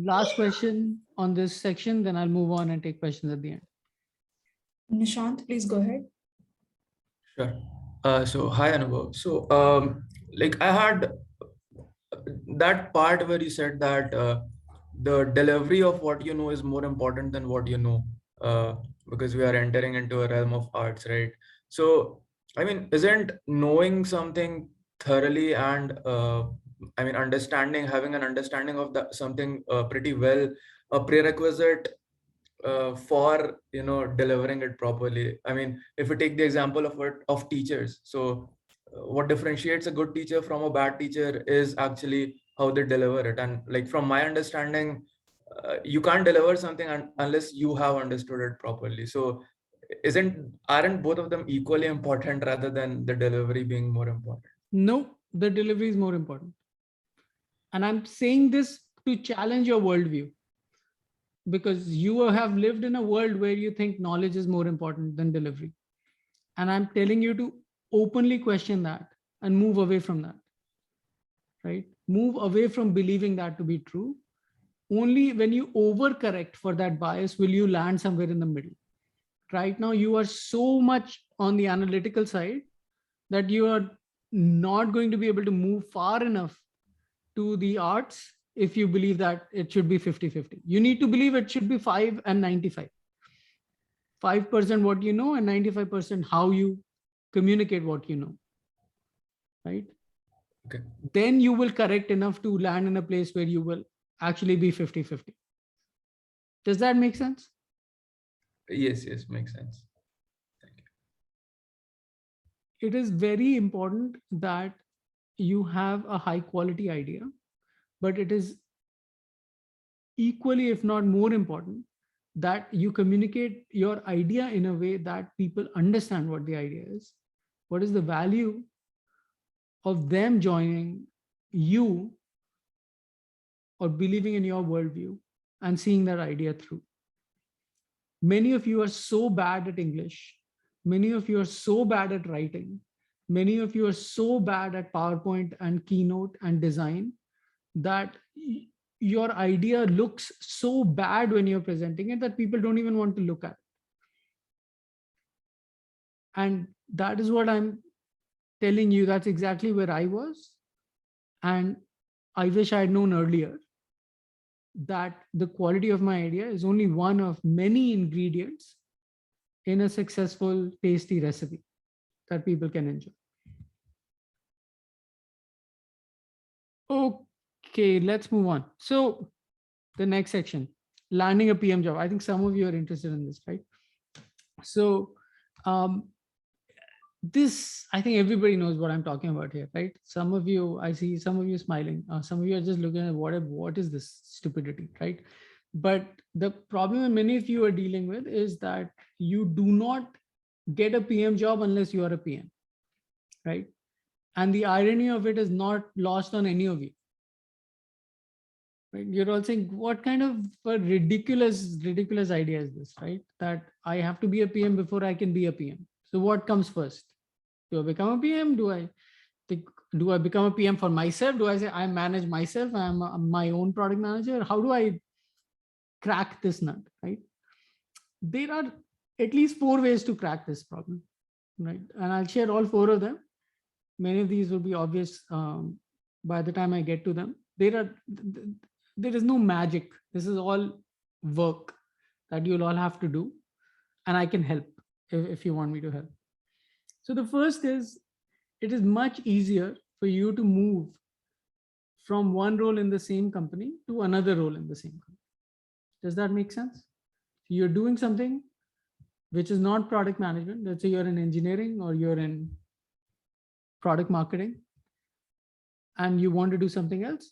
Last question on this section, then I'll move on and take questions at the end. Nishant, please go ahead. Sure. So hi, Anubhav. So like I had that part where you said that the delivery of what you know is more important than what you know, because we are entering into a realm of arts, right? So I mean, isn't knowing something thoroughly and having an understanding of something pretty well a prerequisite for delivering it properly? I mean, if we take the example of teachers, so what differentiates a good teacher from a bad teacher is actually how they deliver it. And like from my understanding, you can't deliver something unless you have understood it properly. So aren't both of them equally important rather than the delivery being more important? No, the delivery is more important. And I'm saying this to challenge your worldview, because you have lived in a world where you think knowledge is more important than delivery. And I'm telling you to openly question that and move away from that, right? Move away from believing that to be true. Only when you overcorrect for that bias will you land somewhere in the middle. Right now, you are so much on the analytical side that you are not going to be able to move far enough to the arts if you believe that it should be 50-50. You need to believe it should be 5 and 95. 5% what you know and 95% how you communicate what you know, right? Okay. Then you will correct enough to land in a place where you will actually be 50-50. Does that make sense? Yes, makes sense. it is very important that you have a high quality idea, but it is equally, if not more important, that you communicate your idea in a way that people understand what the idea is. What is the value of them joining you or believing in your worldview and seeing that idea through? Many of you are so bad at English. Many of you are so bad at writing. Many of you are so bad at PowerPoint and Keynote and design that your idea looks so bad when you're presenting it that people don't even want to look at it. And that is what I'm telling you. That's exactly where I was. And I wish I had known earlier that the quality of my idea is only one of many ingredients in a successful, tasty recipe that people can enjoy. Okay, let's move on. So the next section, landing a PM job. I think some of you are interested in this, right? So this, I think everybody knows what I'm talking about here, right? Some of you, I see some of you smiling. Some of you are just looking at what is this stupidity, right? But the problem many of you are dealing with is that you do not get a PM job unless you are a PM, right? And the irony of it is not lost on any of you. Right? You're all saying, what kind of a ridiculous idea is this, right? That I have to be a PM before I can be a PM. So what comes first? Do I become a PM? Do I become a PM for myself? Do I say I manage myself? I'm my own product manager? How do I crack this nut, right? There are at least 4 ways to crack this problem, right? And I'll share all 4 of them. Many of these will be obvious by the time I get to them. There is no magic. This is all work that you'll all have to do. And I can help if you want me to help. So the first is, it is much easier for you to move from one role in the same company to another role in the same company. Does that make sense? You're doing something which is not product management. Let's say you're in engineering or you're in product marketing and you want to do something else.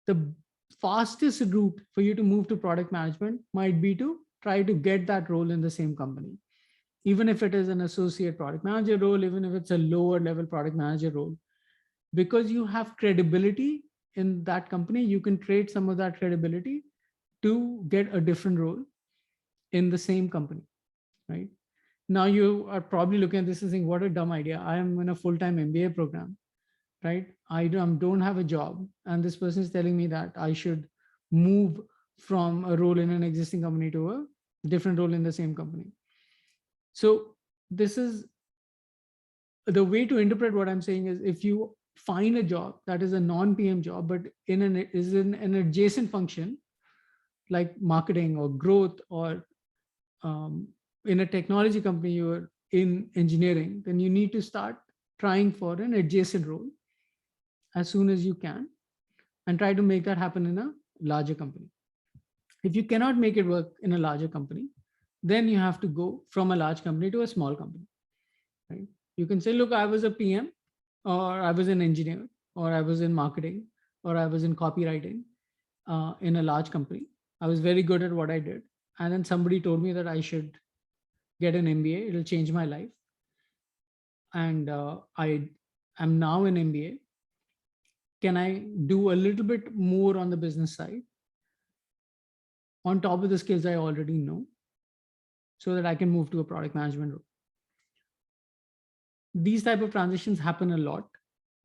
The fastest route for you to move to product management might be to try to get that role in the same company. Even if it is an associate product manager role, even if it's a lower level product manager role, because you have credibility in that company, you can trade some of that credibility to get a different role in the same company, right? Now you are probably looking at this and saying, what a dumb idea. I am in a full-time MBA program, right? I don't have a job. And this person is telling me that I should move from a role in an existing company to a different role in the same company. So this is the way to interpret what I'm saying is, if you find a job that is a non-PM job, but is in an adjacent function like marketing or growth, or in a technology company, you're in engineering, then you need to start trying for an adjacent role as soon as you can and try to make that happen in a larger company. If you cannot make it work in a larger company, then you have to go from a large company to a small company, right? You can say, look, I was a PM, or I was an engineer, or I was in marketing, or I was in copywriting in a large company. I was very good at what I did. And then somebody told me that I should get an MBA. It'll change my life. And I am now an MBA. Can I do a little bit more on the business side on top of the skills I already know, so that I can move to a product management role? These type of transitions happen a lot,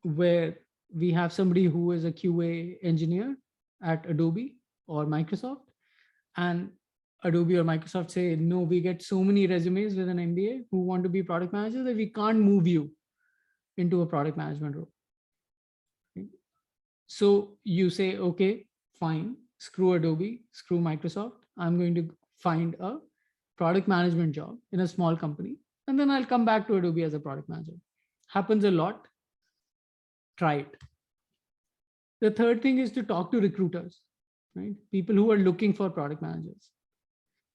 where we have somebody who is a QA engineer at Adobe or Microsoft, and Adobe or Microsoft say, no, we get so many resumes with an MBA who want to be product managers that we can't move you into a product management role. Okay. So you say, okay, fine, screw Adobe, screw Microsoft. I'm going to find a product management job in a small company, and then I'll come back to Adobe as a product manager. Happens a lot. Try it. The third thing is to talk to recruiters, right? People who are looking for product managers.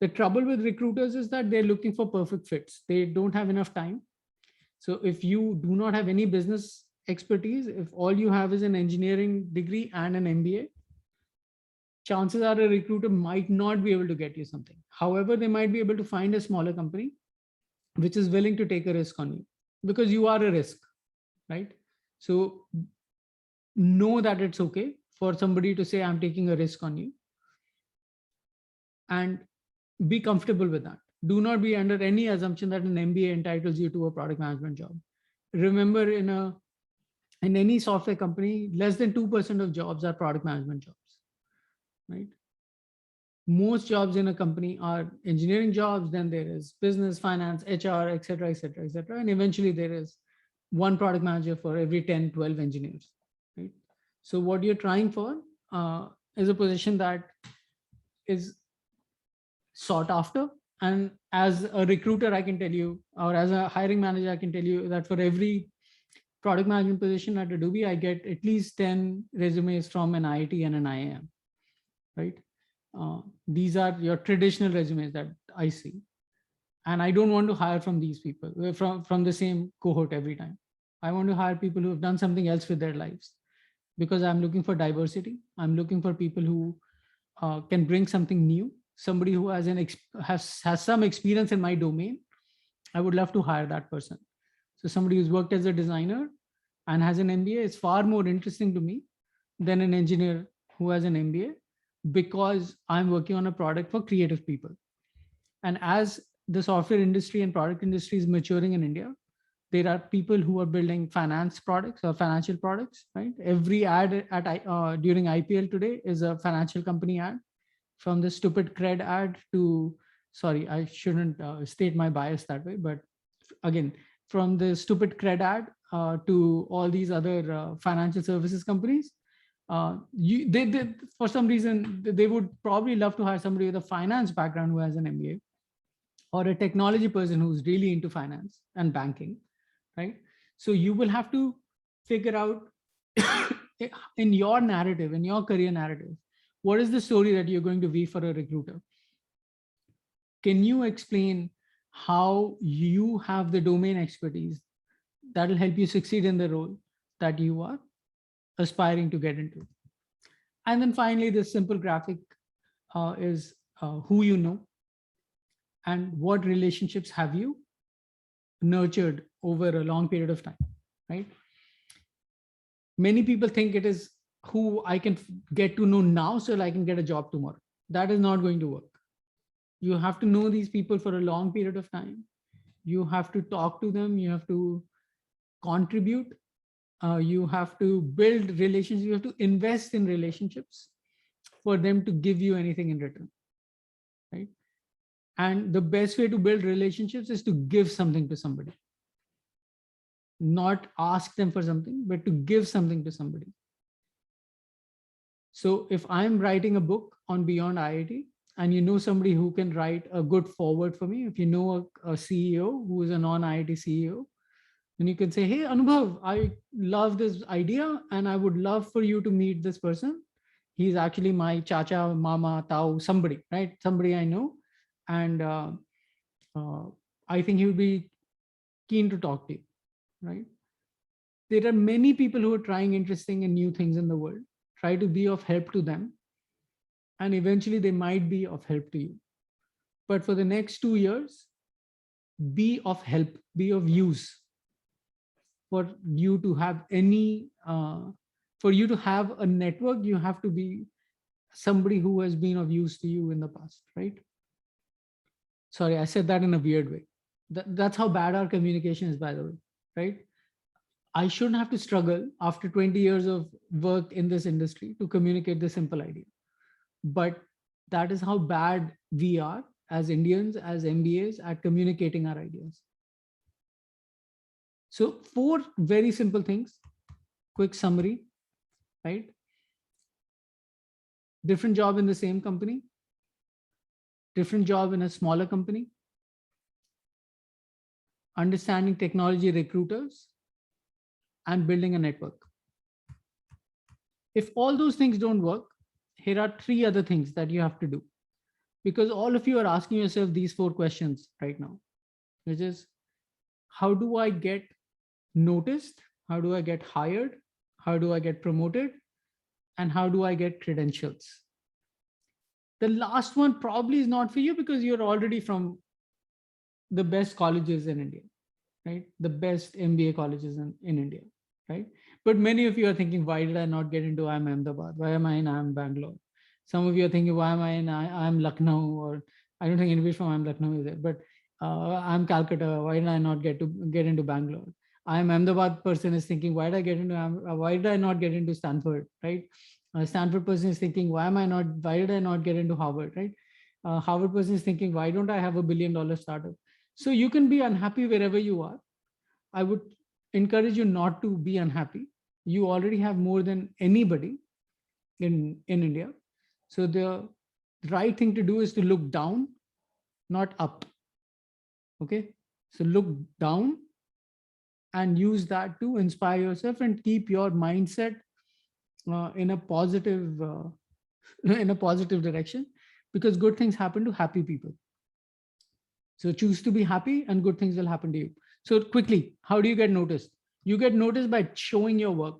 The trouble with recruiters is that they're looking for perfect fits. They don't have enough time. So if you do not have any business expertise, if all you have is an engineering degree and an MBA, chances are a recruiter might not be able to get you something. However, they might be able to find a smaller company which is willing to take a risk on you, because you are a risk, right? So know that it's okay for somebody to say, I'm taking a risk on you, and be comfortable with that. Do not be under any assumption that an MBA entitles you to a product management job. Remember, in any software company, less than 2% of jobs are product management jobs, right? Most jobs in a company are engineering jobs, then there is business, finance, HR, et cetera, et cetera, et cetera. And eventually there is one product manager for every 10, 12 engineers, right? So what you're trying for is a position that is sought after. And as a recruiter, I can tell you, or as a hiring manager, I can tell you that for every product management position at Adobe, I get at least 10 resumes from an IIT and an IIM, right? These are your traditional resumes that I see. And I don't want to hire from these people, from the same cohort every time. I want to hire people who have done something else with their lives, because I'm looking for diversity. I'm looking for people who can bring something new, somebody who has some experience in my domain. I would love to hire that person. So somebody who's worked as a designer and has an MBA is far more interesting to me than an engineer who has an MBA, because I'm working on a product for creative people. And as the software industry and product industry is maturing in India, there are people who are building finance products or financial products, right? Every ad during IPL today is a financial company ad, from the stupid cred ad to, sorry, I shouldn't state my bias that way, but again, from the stupid cred ad to all these other financial services companies, they for some reason, they would probably love to hire somebody with a finance background who has an MBA, or a technology person who's really into finance and banking, right? So you will have to figure out in your narrative, in your career narrative, what is the story that you're going to weave for a recruiter? Can you explain how you have the domain expertise that will help you succeed in the role that you are aspiring to get into? And then finally, this simple graphic is who you know and what relationships have you nurtured over a long period of time, right? Many people think it is who I can get to know now so I can get a job tomorrow. That is not going to work. You have to know these people for a long period of time. You have to talk to them. You have to contribute. You have to build relationships. You have to invest in relationships for them to give you anything in return, right? And the best way to build relationships is to give something to somebody. Not ask them for something, but to give something to somebody. So if I'm writing a book on Beyond IIT, and you know somebody who can write a good forward for me, if you know a CEO who is a non-IIT CEO, then you can say, hey, Anubhav, I love this idea and I would love for you to meet this person. He's actually my chacha, mama, tau, somebody, right? Somebody I know. And I think he would be keen to talk to you, right? There are many people who are trying interesting and new things in the world. Try to be of help to them. And eventually they might be of help to you. But for the next 2 years, be of help, be of use. For you to have for you to have a network, you have to be somebody who has been of use to you in the past, right? Sorry, I said that in a weird way. That's how bad our communication is, by the way, right? I shouldn't have to struggle after 20 years of work in this industry to communicate the simple idea. But that is how bad we are as Indians, as MBAs, at communicating our ideas. So 4 very simple things, quick summary, right? Different job in the same company, different job in a smaller company, understanding technology recruiters, and building a network. If all those things don't work, here are 3 other things that you have to do. Because all of you are asking yourself these 4 questions right now, which is, how do I get noticed? How do I get hired? How do I get promoted? And how do I get credentials? The last one probably is not for you because you're already from the best colleges in India, right? The best MBA colleges in India, right? But many of you are thinking, why did I not get into IIM Ahmedabad? Why am I in IIM Bangalore? Some of you are thinking, why am I in IIM Lucknow? Or I don't think anybody from IIM Lucknow is there, but I'm Calcutta. Why did I not get into Bangalore? IIM Ahmedabad person is thinking, why did I not get into Stanford, right? Stanford person is thinking, why did I not get into Harvard, right? Harvard person is thinking, why don't I have $1 billion startup? So you can be unhappy wherever you are. I would encourage you not to be unhappy. You already have more than anybody in India. So the right thing to do is to look down, not up. Okay. So look down and use that to inspire yourself and keep your mindset in a positive direction, because good things happen to happy people. So choose to be happy and good things will happen to you. So quickly, how do you get noticed? You get noticed by showing your work,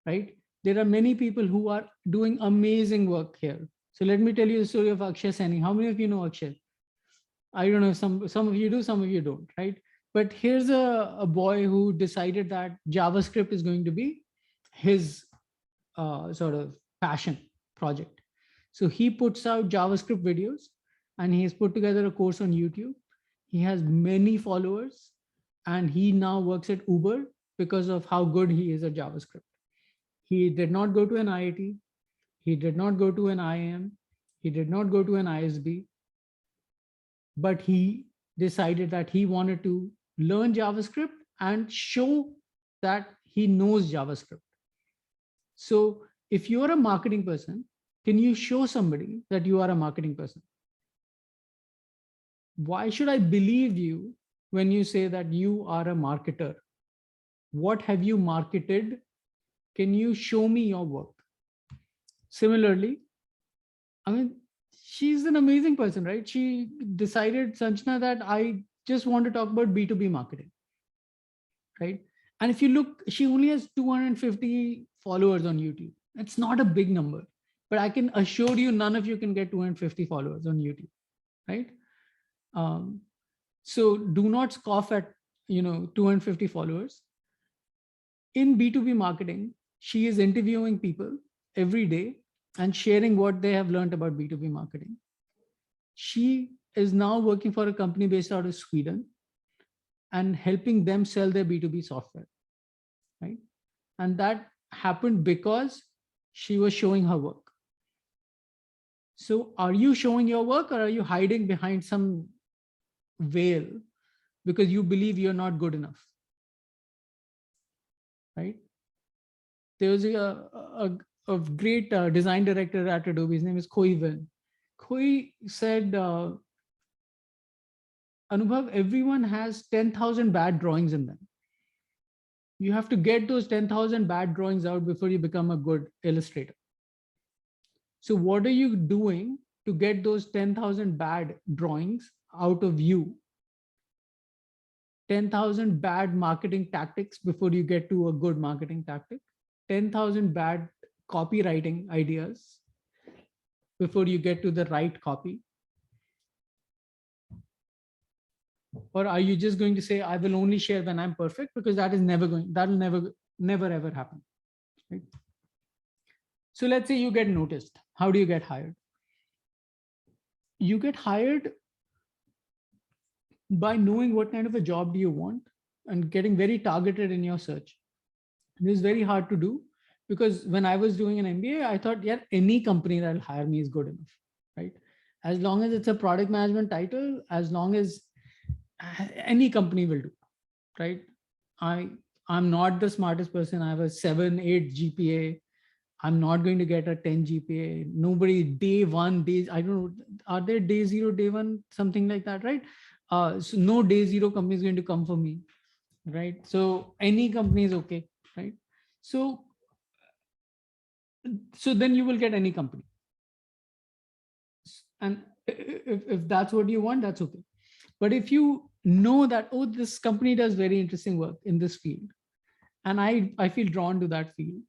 right? There are many people who are doing amazing work here. So let me tell you the story of Akshay Saini. How many of you know Akshay? I don't know, some of you do, some of you don't, right? But here's a boy who decided that JavaScript is going to be his sort of passion project. So he puts out JavaScript videos and he has put together a course on YouTube. He has many followers and he now works at Uber because of how good he is at JavaScript. He did not go to an IIT. He did not go to an IIM. He did not go to an ISB. But he decided that he wanted to learn JavaScript and show that he knows JavaScript. So if you're a marketing person, can you show somebody that you are a marketing person? Why should I believe you when you say that you are a marketer? What have you marketed? Can you show me your work? Similarly, I mean, she's an amazing person, right? She decided, Sanjana, that I just want to talk about B2B marketing, right? And if you look, she only has 250 followers on YouTube. It's not a big number, but I can assure you none of you can get 250 followers on YouTube, right? So do not scoff at 250 followers. In B2B marketing, she is interviewing people every day and sharing what they have learned about B2B marketing. She is now working for a company based out of Sweden and helping them sell their B2B software, right? And that happened because she was showing her work. So are you showing your work or are you hiding behind some veil because you believe you're not good enough, right? There was a great design director at Adobe. His name is Khoi Vin. Khoi said, Anubhav, everyone has 10,000 bad drawings in them. You have to get those 10,000 bad drawings out before you become a good illustrator. So what are you doing to get those 10,000 bad drawings out of you? 10,000 bad marketing tactics before you get to a good marketing tactic. 10,000 bad copywriting ideas before you get to the right copy. Or are you just going to say, I will only share when I'm perfect? Because that will never ever happen, right? So let's say you get noticed. How do you get hired? You get hired by knowing what kind of a job do you want and getting very targeted in your search. This is very hard to do because when I was doing an MBA, I thought, yeah, any company that will hire me is good enough, right? As long as it's a product management title, as long as any company will do, right? I'm not the smartest person. I have a 7-8 GPA. I'm not going to get a 10 GPA. Nobody day one, I don't know, are there day zero, day one, something like that, right? So no day zero company is going to come for me, right? So any company is okay, right? So then you will get any company. And if that's what you want, that's okay. But if you know that, oh, this company does very interesting work in this field. And I feel drawn to that field.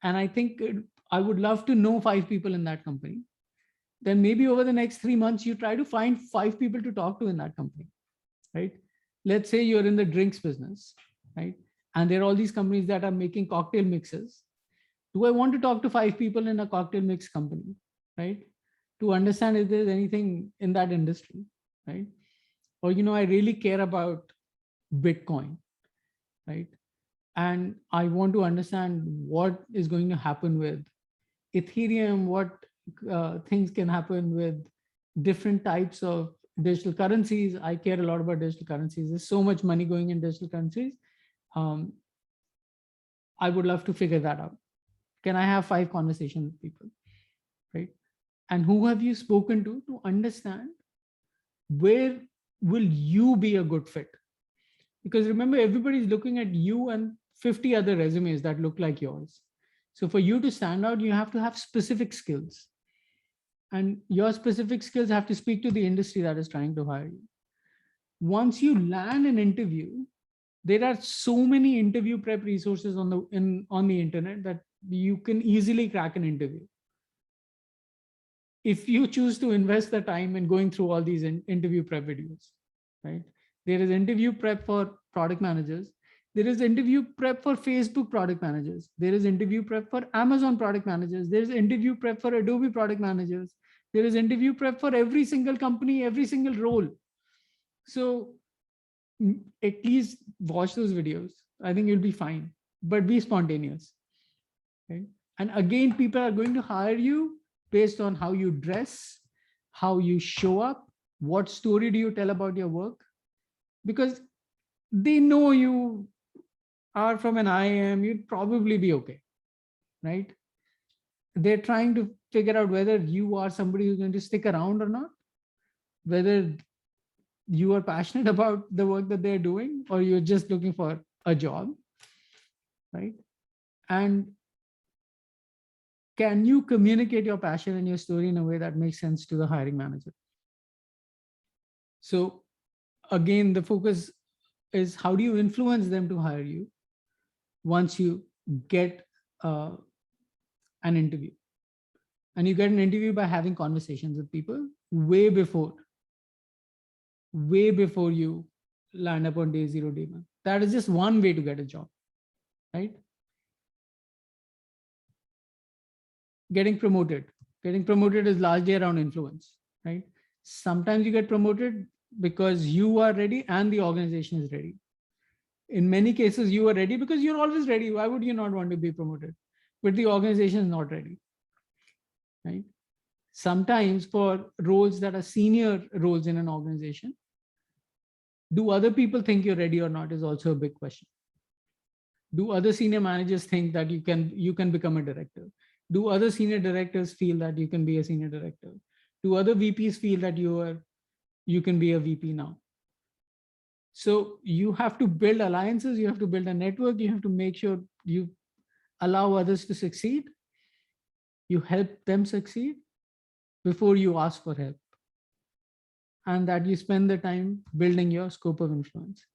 And I think I would love to know 5 people in that company. Then maybe over the next 3 months, you try to find 5 people to talk to in that company, right? Let's say you're in the drinks business, right? And there are all these companies that are making cocktail mixes. Do I want to talk to 5 people in a cocktail mix company, right? To understand if there's anything in that industry, right? Or, I really care about Bitcoin, right? And I want to understand what is going to happen with Ethereum, what things can happen with different types of digital currencies. I care a lot about digital currencies. There's so much money going in digital currencies. I would love to figure that out. Can I have 5 conversations with people, right? And who have you spoken to understand where will you be a good fit? Because remember, everybody's looking at you and 50 other resumes that look like yours. So for you to stand out, you have to have specific skills. And your specific skills have to speak to the industry that is trying to hire you. Once you land an interview, there are so many interview prep resources on the internet that you can easily crack an interview. If you choose to invest the time in going through all these interview prep videos, right? There is interview prep for product managers. There is interview prep for Facebook product managers. There is interview prep for Amazon product managers. There is interview prep for Adobe product managers. There is interview prep for every single company, every single role. So at least watch those videos. I think you'll be fine, but be spontaneous, right? And again, people are going to hire you based on how you dress, how you show up, what story do you tell about your work, because they know you are from an IIM, you'd probably be okay, right? They're trying to figure out whether you are somebody who's going to stick around or not, whether you are passionate about the work that they're doing, or you're just looking for a job, right? And can you communicate your passion and your story in a way that makes sense to the hiring manager? So again, the focus is how do you influence them to hire you once you get an interview. And you get an interview by having conversations with people way before you land up on day 0, day 1. That is just one way to get a job, right? Getting promoted is largely around influence, right? Sometimes you get promoted because you are ready and the organization is ready. In many cases, you are ready because you're always ready. Why would you not want to be promoted? But the organization is not ready, right? Sometimes for roles that are senior roles in an organization, do other people think you're ready or not is also a big question. Do other senior managers think that you can become a director? Do other senior directors feel that you can be a senior director? Do other VPs feel that you can be a VP now? So you have to build alliances, you have to build a network, you have to make sure you allow others to succeed. You help them succeed before you ask for help. And that you spend the time building your scope of influence.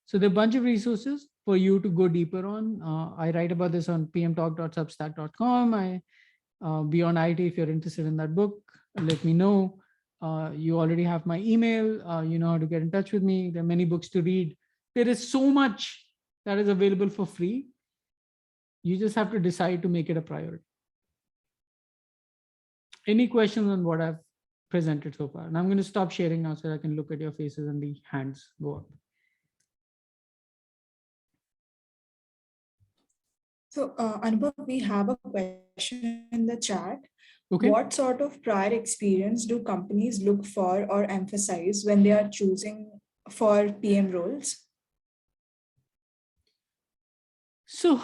So there are a bunch of resources for you to go deeper on. I write about this on pmtalk.substack.com. Beyond IT, if you're interested in that book, let me know. You already have my email. You know how to get in touch with me. There are many books to read. There is so much that is available for free. You just have to decide to make it a priority. Any questions on what I've presented so far? And I'm going to stop sharing now so I can look at your faces and the hands go up. So, Anubhav, we have a question in the chat. Okay. What sort of prior experience do companies look for or emphasize when they are choosing for PM roles? So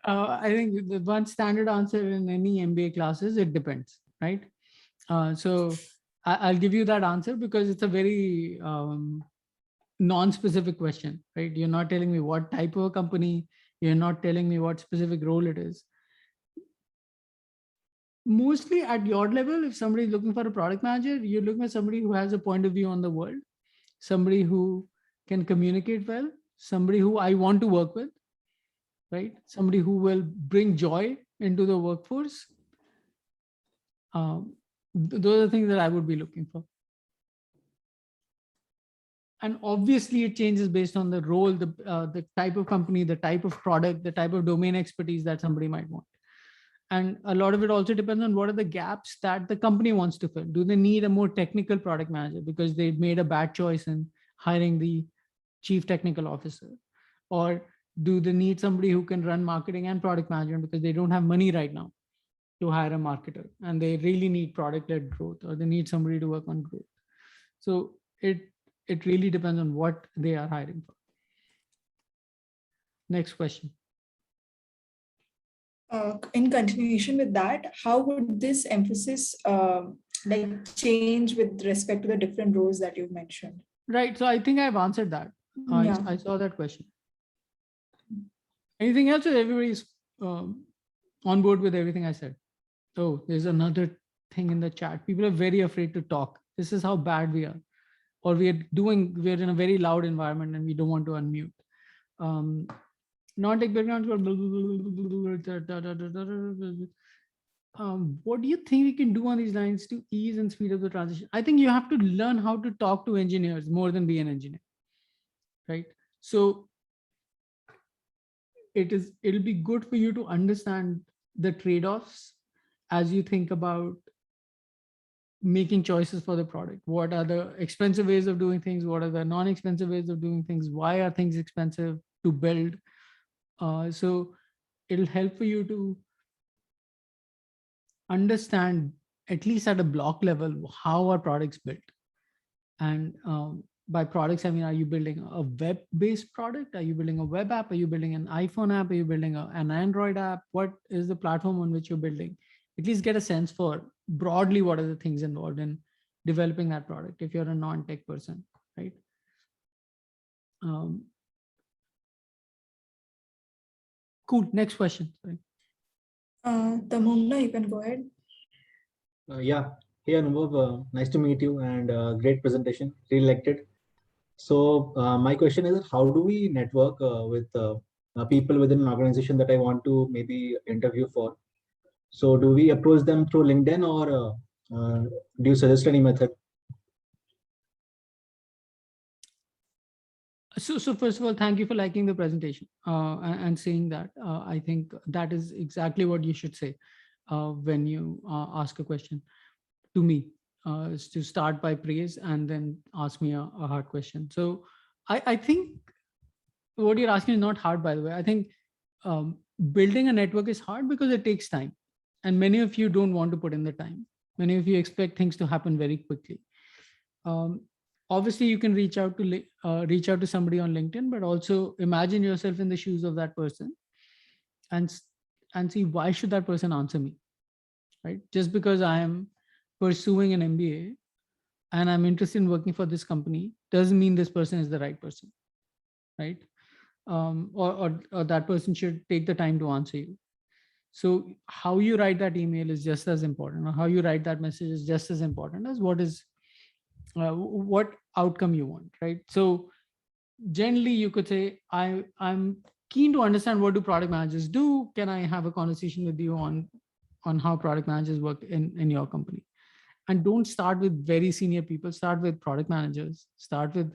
I think the one standard answer in any MBA class is it depends, right? So I'll give you that answer because it's a very non-specific question, right? You're not telling me what type of a company, you're not telling me what specific role it is. Mostly at your level, if somebody is looking for a product manager, you're looking at somebody who has a point of view on the world, somebody who can communicate well, somebody who I want to work with, right? Somebody who will bring joy into the workforce. Those are the things that I would be looking for. And obviously it changes based on the role, the type of company, the type of product, the type of domain expertise that somebody might want. And a lot of it also depends on what are the gaps that the company wants to fill. Do they need a more technical product manager because they made a bad choice in hiring the chief technical officer? Or do they need somebody who can run marketing and product management because they don't have money right now to hire a marketer and they really need product-led growth, or they need somebody to work on growth? So it really depends on what they are hiring for. Next question. In continuation with that, how would this emphasis like change with respect to the different roles that you've mentioned? Right. So I think I've answered that. Yeah. I saw that question. Anything else? Or everybody's on board with everything I said? Oh, there's another thing in the chat. People are very afraid to talk. This is how bad we are. Or we're in a very loud environment and we don't want to unmute. Non-tech backgrounds. What do you think we can do on these lines to ease and speed up the transition? I think you have to learn how to talk to engineers more than be an engineer, right? So it'll be good for you to understand the trade-offs as you think about making choices for the product. What are the expensive ways of doing things? What are the non-expensive ways of doing things? Why are things expensive to build? So it'll help for you to understand, at least at a block level, how are products built. And by products, I mean, are you building a web-based product? Are you building a web app? Are you building an iPhone app? Are you building an Android app? What is the platform on which you're building? At least get a sense for broadly what are the things involved in developing that product if you're a non-tech person, right? Cool. Next question. Sorry. Tamumna, you can go ahead. Yeah. Hey, Anubhav, nice to meet you, and great presentation, re-elected. So my question is, how do we network with people within an organization that I want to maybe interview for? So do we approach them through LinkedIn, or do you suggest any method? So first of all, thank you for liking the presentation and saying that. I think that is exactly what you should say when you ask a question to me, is to start by praise and then ask me a hard question. So I think what you're asking is not hard, by the way. I think building a network is hard because it takes time. And many of you don't want to put in the time. Many of you expect things to happen very quickly. Obviously, you can reach out to somebody on LinkedIn, but also imagine yourself in the shoes of that person and see, why should that person answer me, right? Just because I am pursuing an MBA and I'm interested in working for this company doesn't mean this person is the right person, right? Or that person should take the time to answer you. So how you write that email is just as important, or how you write that message is just as important as what outcome you want, right? So generally you could say, I'm keen to understand, what do product managers do? Can I have a conversation with you on how product managers work in your company? And don't start with very senior people. Start with product managers. Start with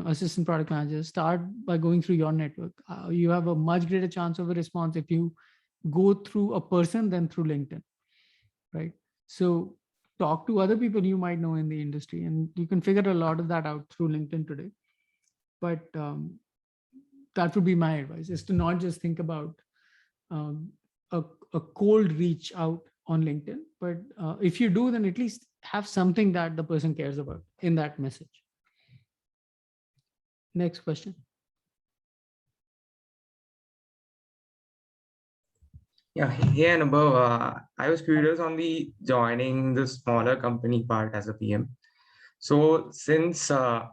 assistant product managers. Start by going through your network. You have a much greater chance of a response if you go through a person than through LinkedIn, right? So talk to other people you might know in the industry, and you can figure a lot of that out through LinkedIn today. But that would be my advice, is to not just think about a cold reach out on LinkedIn, but if you do, then at least have something that the person cares about in that message. Next question. Yeah, hey Anubhav, I was curious on the joining the smaller company part as a PM. So since the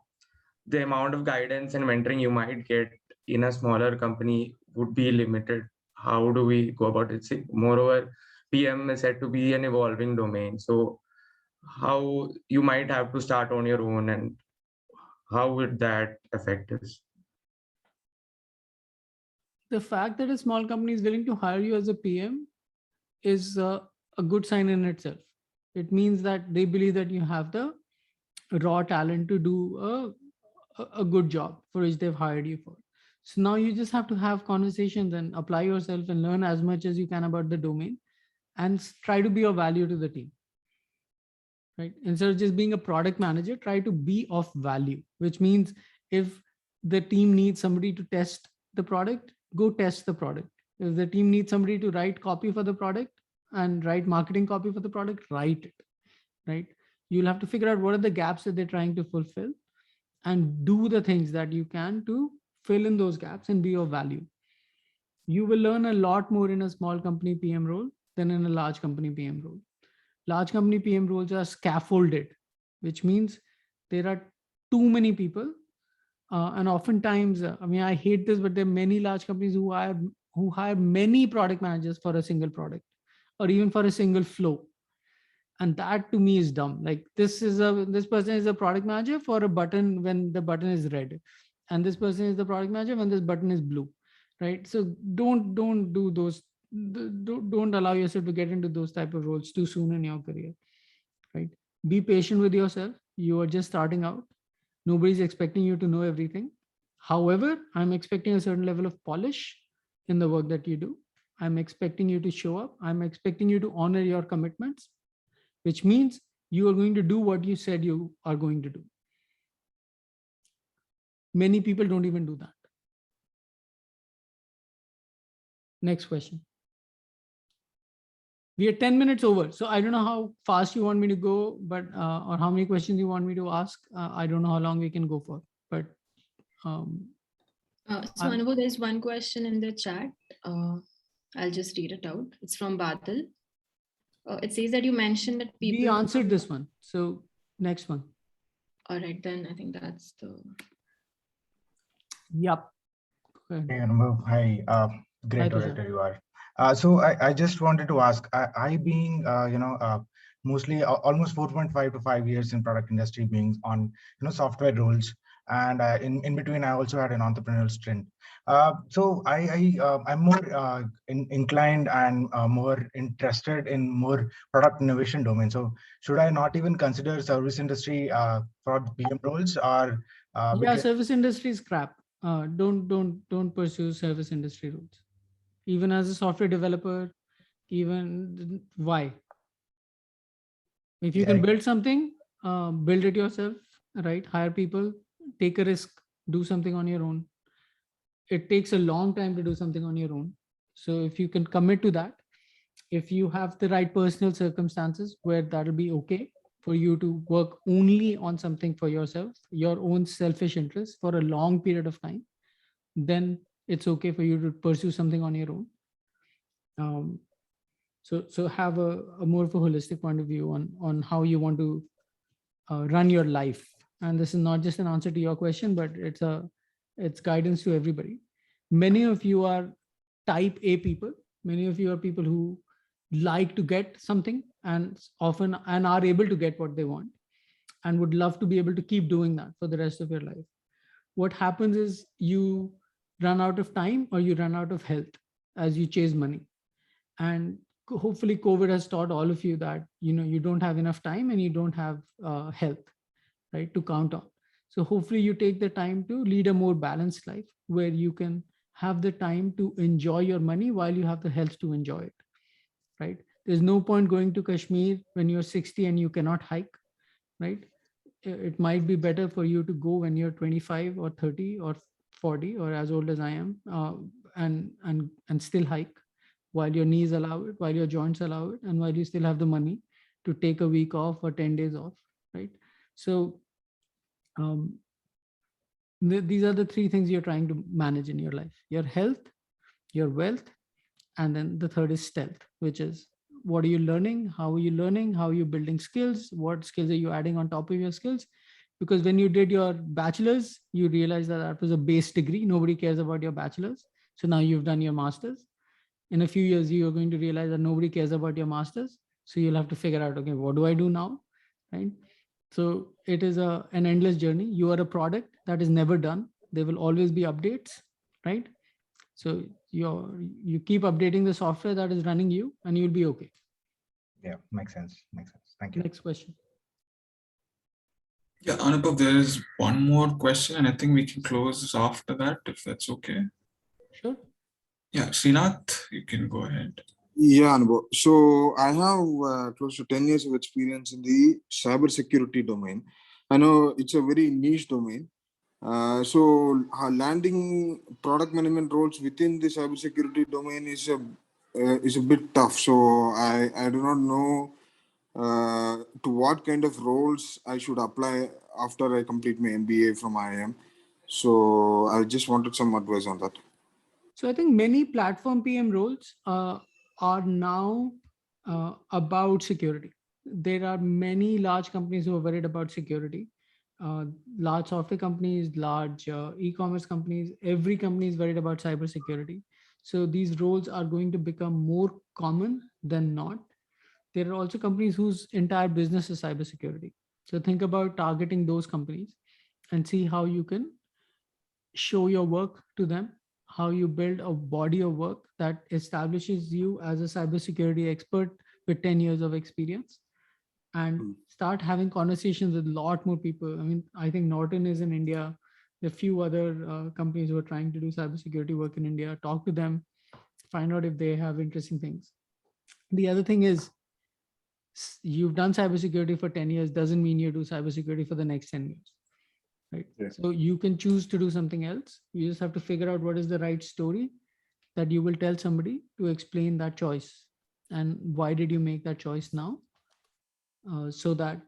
amount of guidance and mentoring you might get in a smaller company would be limited, how do we go about it? Moreover, PM is said to be an evolving domain. So how you might have to start on your own, and how would that affect us? The fact that a small company is willing to hire you as a PM is a good sign in itself. It means that they believe that you have the raw talent to do a good job for which they've hired you for. So now you just have to have conversations and apply yourself and learn as much as you can about the domain and try to be of value to the team. Right? Instead of just being a product manager, try to be of value, which means if the team needs somebody to test the product, go test the product. If the team needs somebody to write copy for the product and write marketing copy for the product, write it, right? You'll have to figure out what are the gaps that they're trying to fulfill and do the things that you can to fill in those gaps and be of value. You will learn a lot more in a small company PM role than in a large company PM role. Large company PM roles are scaffolded, which means there are too many people. And oftentimes, I mean, I hate this, but there are many large companies who hire many product managers for a single product or even for a single flow. And that to me is dumb. Like this person is a product manager for a button when the button is red. And this person is the product manager when this button is blue, right? So don't do those. Don't allow yourself to get into those type of roles too soon in your career, right? Be patient with yourself. You are just starting out. Nobody's expecting you to know everything. However, I'm expecting a certain level of polish in the work that you do. I'm expecting you to show up. I'm expecting you to honor your commitments, which means you are going to do what you said you are going to do. Many people don't even do that. Next question. We are 10 minutes over. So I don't know how fast you want me to go, but or how many questions you want me to ask. I don't know how long we can go for, but. So Anubhav, there's one question in the chat. I'll just read it out. It's from Badal. It says that you mentioned that people. We answered this one. So next one. All right, then I think that's the. Yep. Hey, Anubhav. Hi, great Hi, orator you are. So I just wanted to ask, I being, mostly almost 4.5 to 5 years in product industry being on, software roles. And in between, I also had an entrepreneurial stint. So I'm more inclined and more interested in more product innovation domain. So should I not even consider service industry for PM roles or? Yeah, service industry is crap. Don't pursue service industry roles. Even as a software developer, even why? If you can build something, build it yourself, right? Hire people, take a risk, do something on your own. It takes a long time to do something on your own. So if you can commit to that, if you have the right personal circumstances where that'll be okay for you to work only on something for yourself, your own selfish interest for a long period of time, then it's okay for you to pursue something on your own. So have a more of a holistic point of view on how you want to run your life. And this is not just an answer to your question, but it's guidance to everybody. Many of you are type A people. Many of you are people who like to get something and often and are able to get what they want and would love to be able to keep doing that for the rest of your life. What happens is you run out of time or you run out of health as you chase money. And hopefully COVID has taught all of you that, you don't have enough time and you don't have health, right, to count on. So hopefully you take the time to lead a more balanced life where you can have the time to enjoy your money while you have the health to enjoy it, right? There's no point going to Kashmir when you're 60 and you cannot hike, right? It might be better for you to go when you're 25 or 30 or 40 or as old as I am, and still hike while your knees allow it, while your joints allow it, and while you still have the money to take a week off or 10 days off, right? So these are the three things you're trying to manage in your life: your health, your wealth, and then the third is stealth, which is what are you learning? How are you learning? How are you building skills? What skills are you adding on top of your skills? Because when you did your bachelor's, you realized that was a base degree. Nobody cares about your bachelor's. So now you've done your master's. In a few years, you are going to realize that nobody cares about your masters. So you'll have to figure out, okay, what do I do now? Right? So it is an endless journey. You are a product that is never done. There will always be updates, right? So you keep updating the software that is running you, and you'll be okay. Yeah, makes sense. Makes sense. Thank you. Next question. Yeah, Anubhav, there is one more question, and I think we can close this after that, if that's okay. Sure. Yeah, Srinath, you can go ahead. Yeah, Anubhav. So I have close to 10 years of experience in the cybersecurity domain. I know it's a very niche domain. Landing product management roles within the cybersecurity domain is a bit tough. So I do not know to what kind of roles I should apply after I complete my MBA from IIM. So I just wanted some advice on that. So I think many platform PM roles are now about security. There are many large companies who are worried about security. Large software companies, large e-commerce companies, every company is worried about cybersecurity. So these roles are going to become more common than not. There are also companies whose entire business is cybersecurity. So think about targeting those companies and see how you can show your work to them, how you build a body of work that establishes you as a cybersecurity expert with 10 years of experience, and start having conversations with a lot more people. I mean, I think Norton is in India. There are a few other companies who are trying to do cybersecurity work in India. Talk to them, find out if they have interesting things. The other thing is, you've done cybersecurity for 10 years doesn't mean you do cybersecurity for the next 10 years. Right? Yeah. So you can choose to do something else. You just have to figure out what is the right story that you will tell somebody to explain that choice, and why did you make that choice now, so that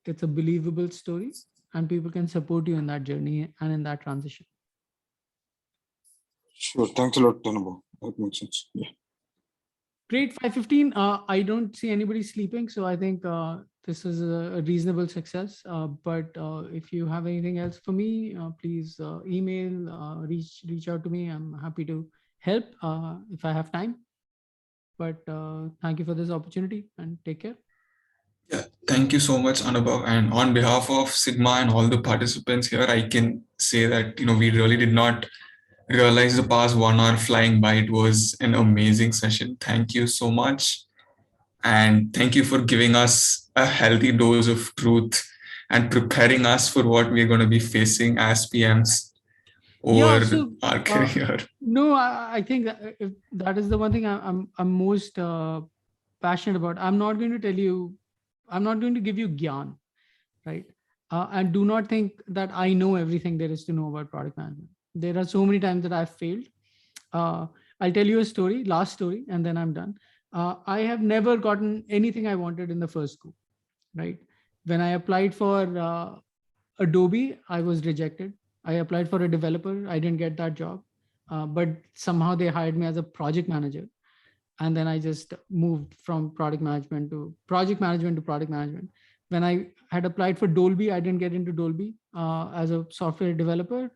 it's a believable story and people can support you in that journey and in that transition. Sure. Thanks a lot, Anubhav. That makes sense. Yeah. Great. 5:15. I don't see anybody sleeping, so I think this is a reasonable success. But if you have anything else for me, please email, reach out to me. I'm happy to help if I have time. But thank you for this opportunity, and take care. Yeah, thank you so much, Anubhav. And on behalf of Sigma and all the participants here, I can say that, we really did not realize the past 1 hour flying by. It was an amazing session. Thank you so much. And thank you for giving us a healthy dose of truth and preparing us for what we're going to be facing as PMs over our career. No, I think if that is the one thing I'm most passionate about. I'm not going to tell you, I'm not going to give you gyan, right? And do not think that I know everything there is to know about product management. There are so many times that I've failed. I'll tell you a story, last story, and then I'm done. I have never gotten anything I wanted in the first school, right? When I applied for Adobe, I was rejected. I applied for a developer. I didn't get that job, but somehow they hired me as a project manager. And then I just moved from product management to project management to product management. When I had applied for Dolby, I didn't get into Dolby as a software developer.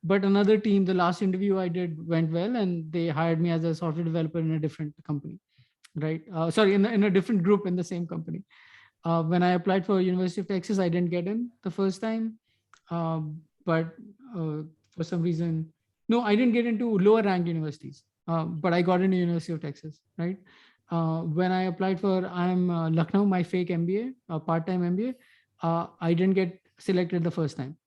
But another team, the last interview I did went well, and they hired me as a software developer in a different company, right? Sorry, in a different group in the same company. When I applied for University of Texas, I didn't get in the first time. But for some reason, no, I didn't get into lower ranked universities, but I got into University of Texas, right? When I applied for IIM Lucknow, my fake MBA, part-time MBA, I didn't get selected the first time,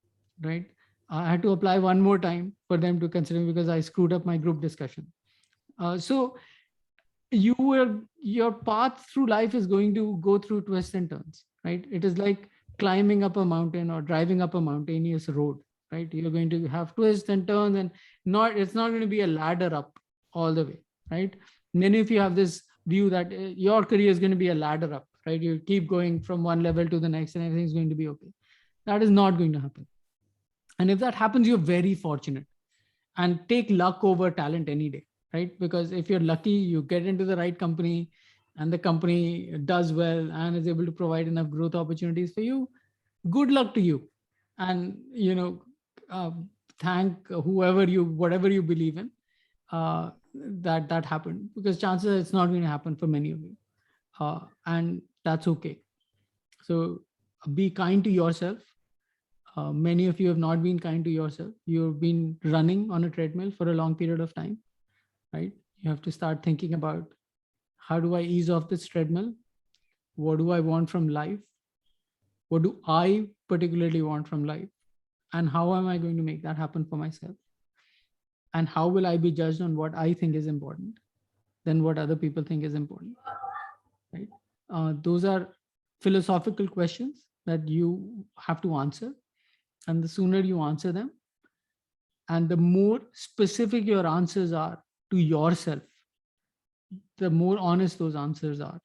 right? I had to apply one more time for them to consider me because I screwed up my group discussion. So your path through life is going to go through twists and turns, right? It is like climbing up a mountain or driving up a mountainous road, right? You're going to have twists and turns, and it's not going to be a ladder up all the way, right? Many of you have this view that your career is going to be a ladder up, right? You keep going from one level to the next and everything's going to be okay. That is not going to happen. And if that happens, you're very fortunate, and take luck over talent any day, right? Because if you're lucky, you get into the right company and the company does well and is able to provide enough growth opportunities for you. Good luck to you. And, thank whatever you believe in. that happened, because chances are it's not going to happen for many of you. And that's okay. So be kind to yourself. Many of you have not been kind to yourself. You've been running on a treadmill for a long period of time, right? You have to start thinking about, how do I ease off this treadmill? What do I want from life? What do I particularly want from life? And how am I going to make that happen for myself? And how will I be judged on what I think is important than what other people think is important, right? Those are philosophical questions that you have to answer. And the sooner you answer them, and the more specific your answers are to yourself, the more honest those answers are,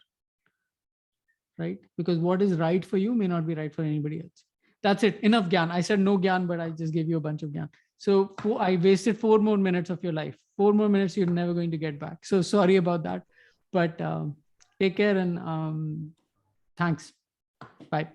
right? Because what is right for you may not be right for anybody else. That's it. Enough gyan. I said no gyan, but I just gave you a bunch of gyan. So I wasted 4 more minutes of your life. 4 more minutes you're never going to get back. So sorry about that. But take care and thanks. Bye.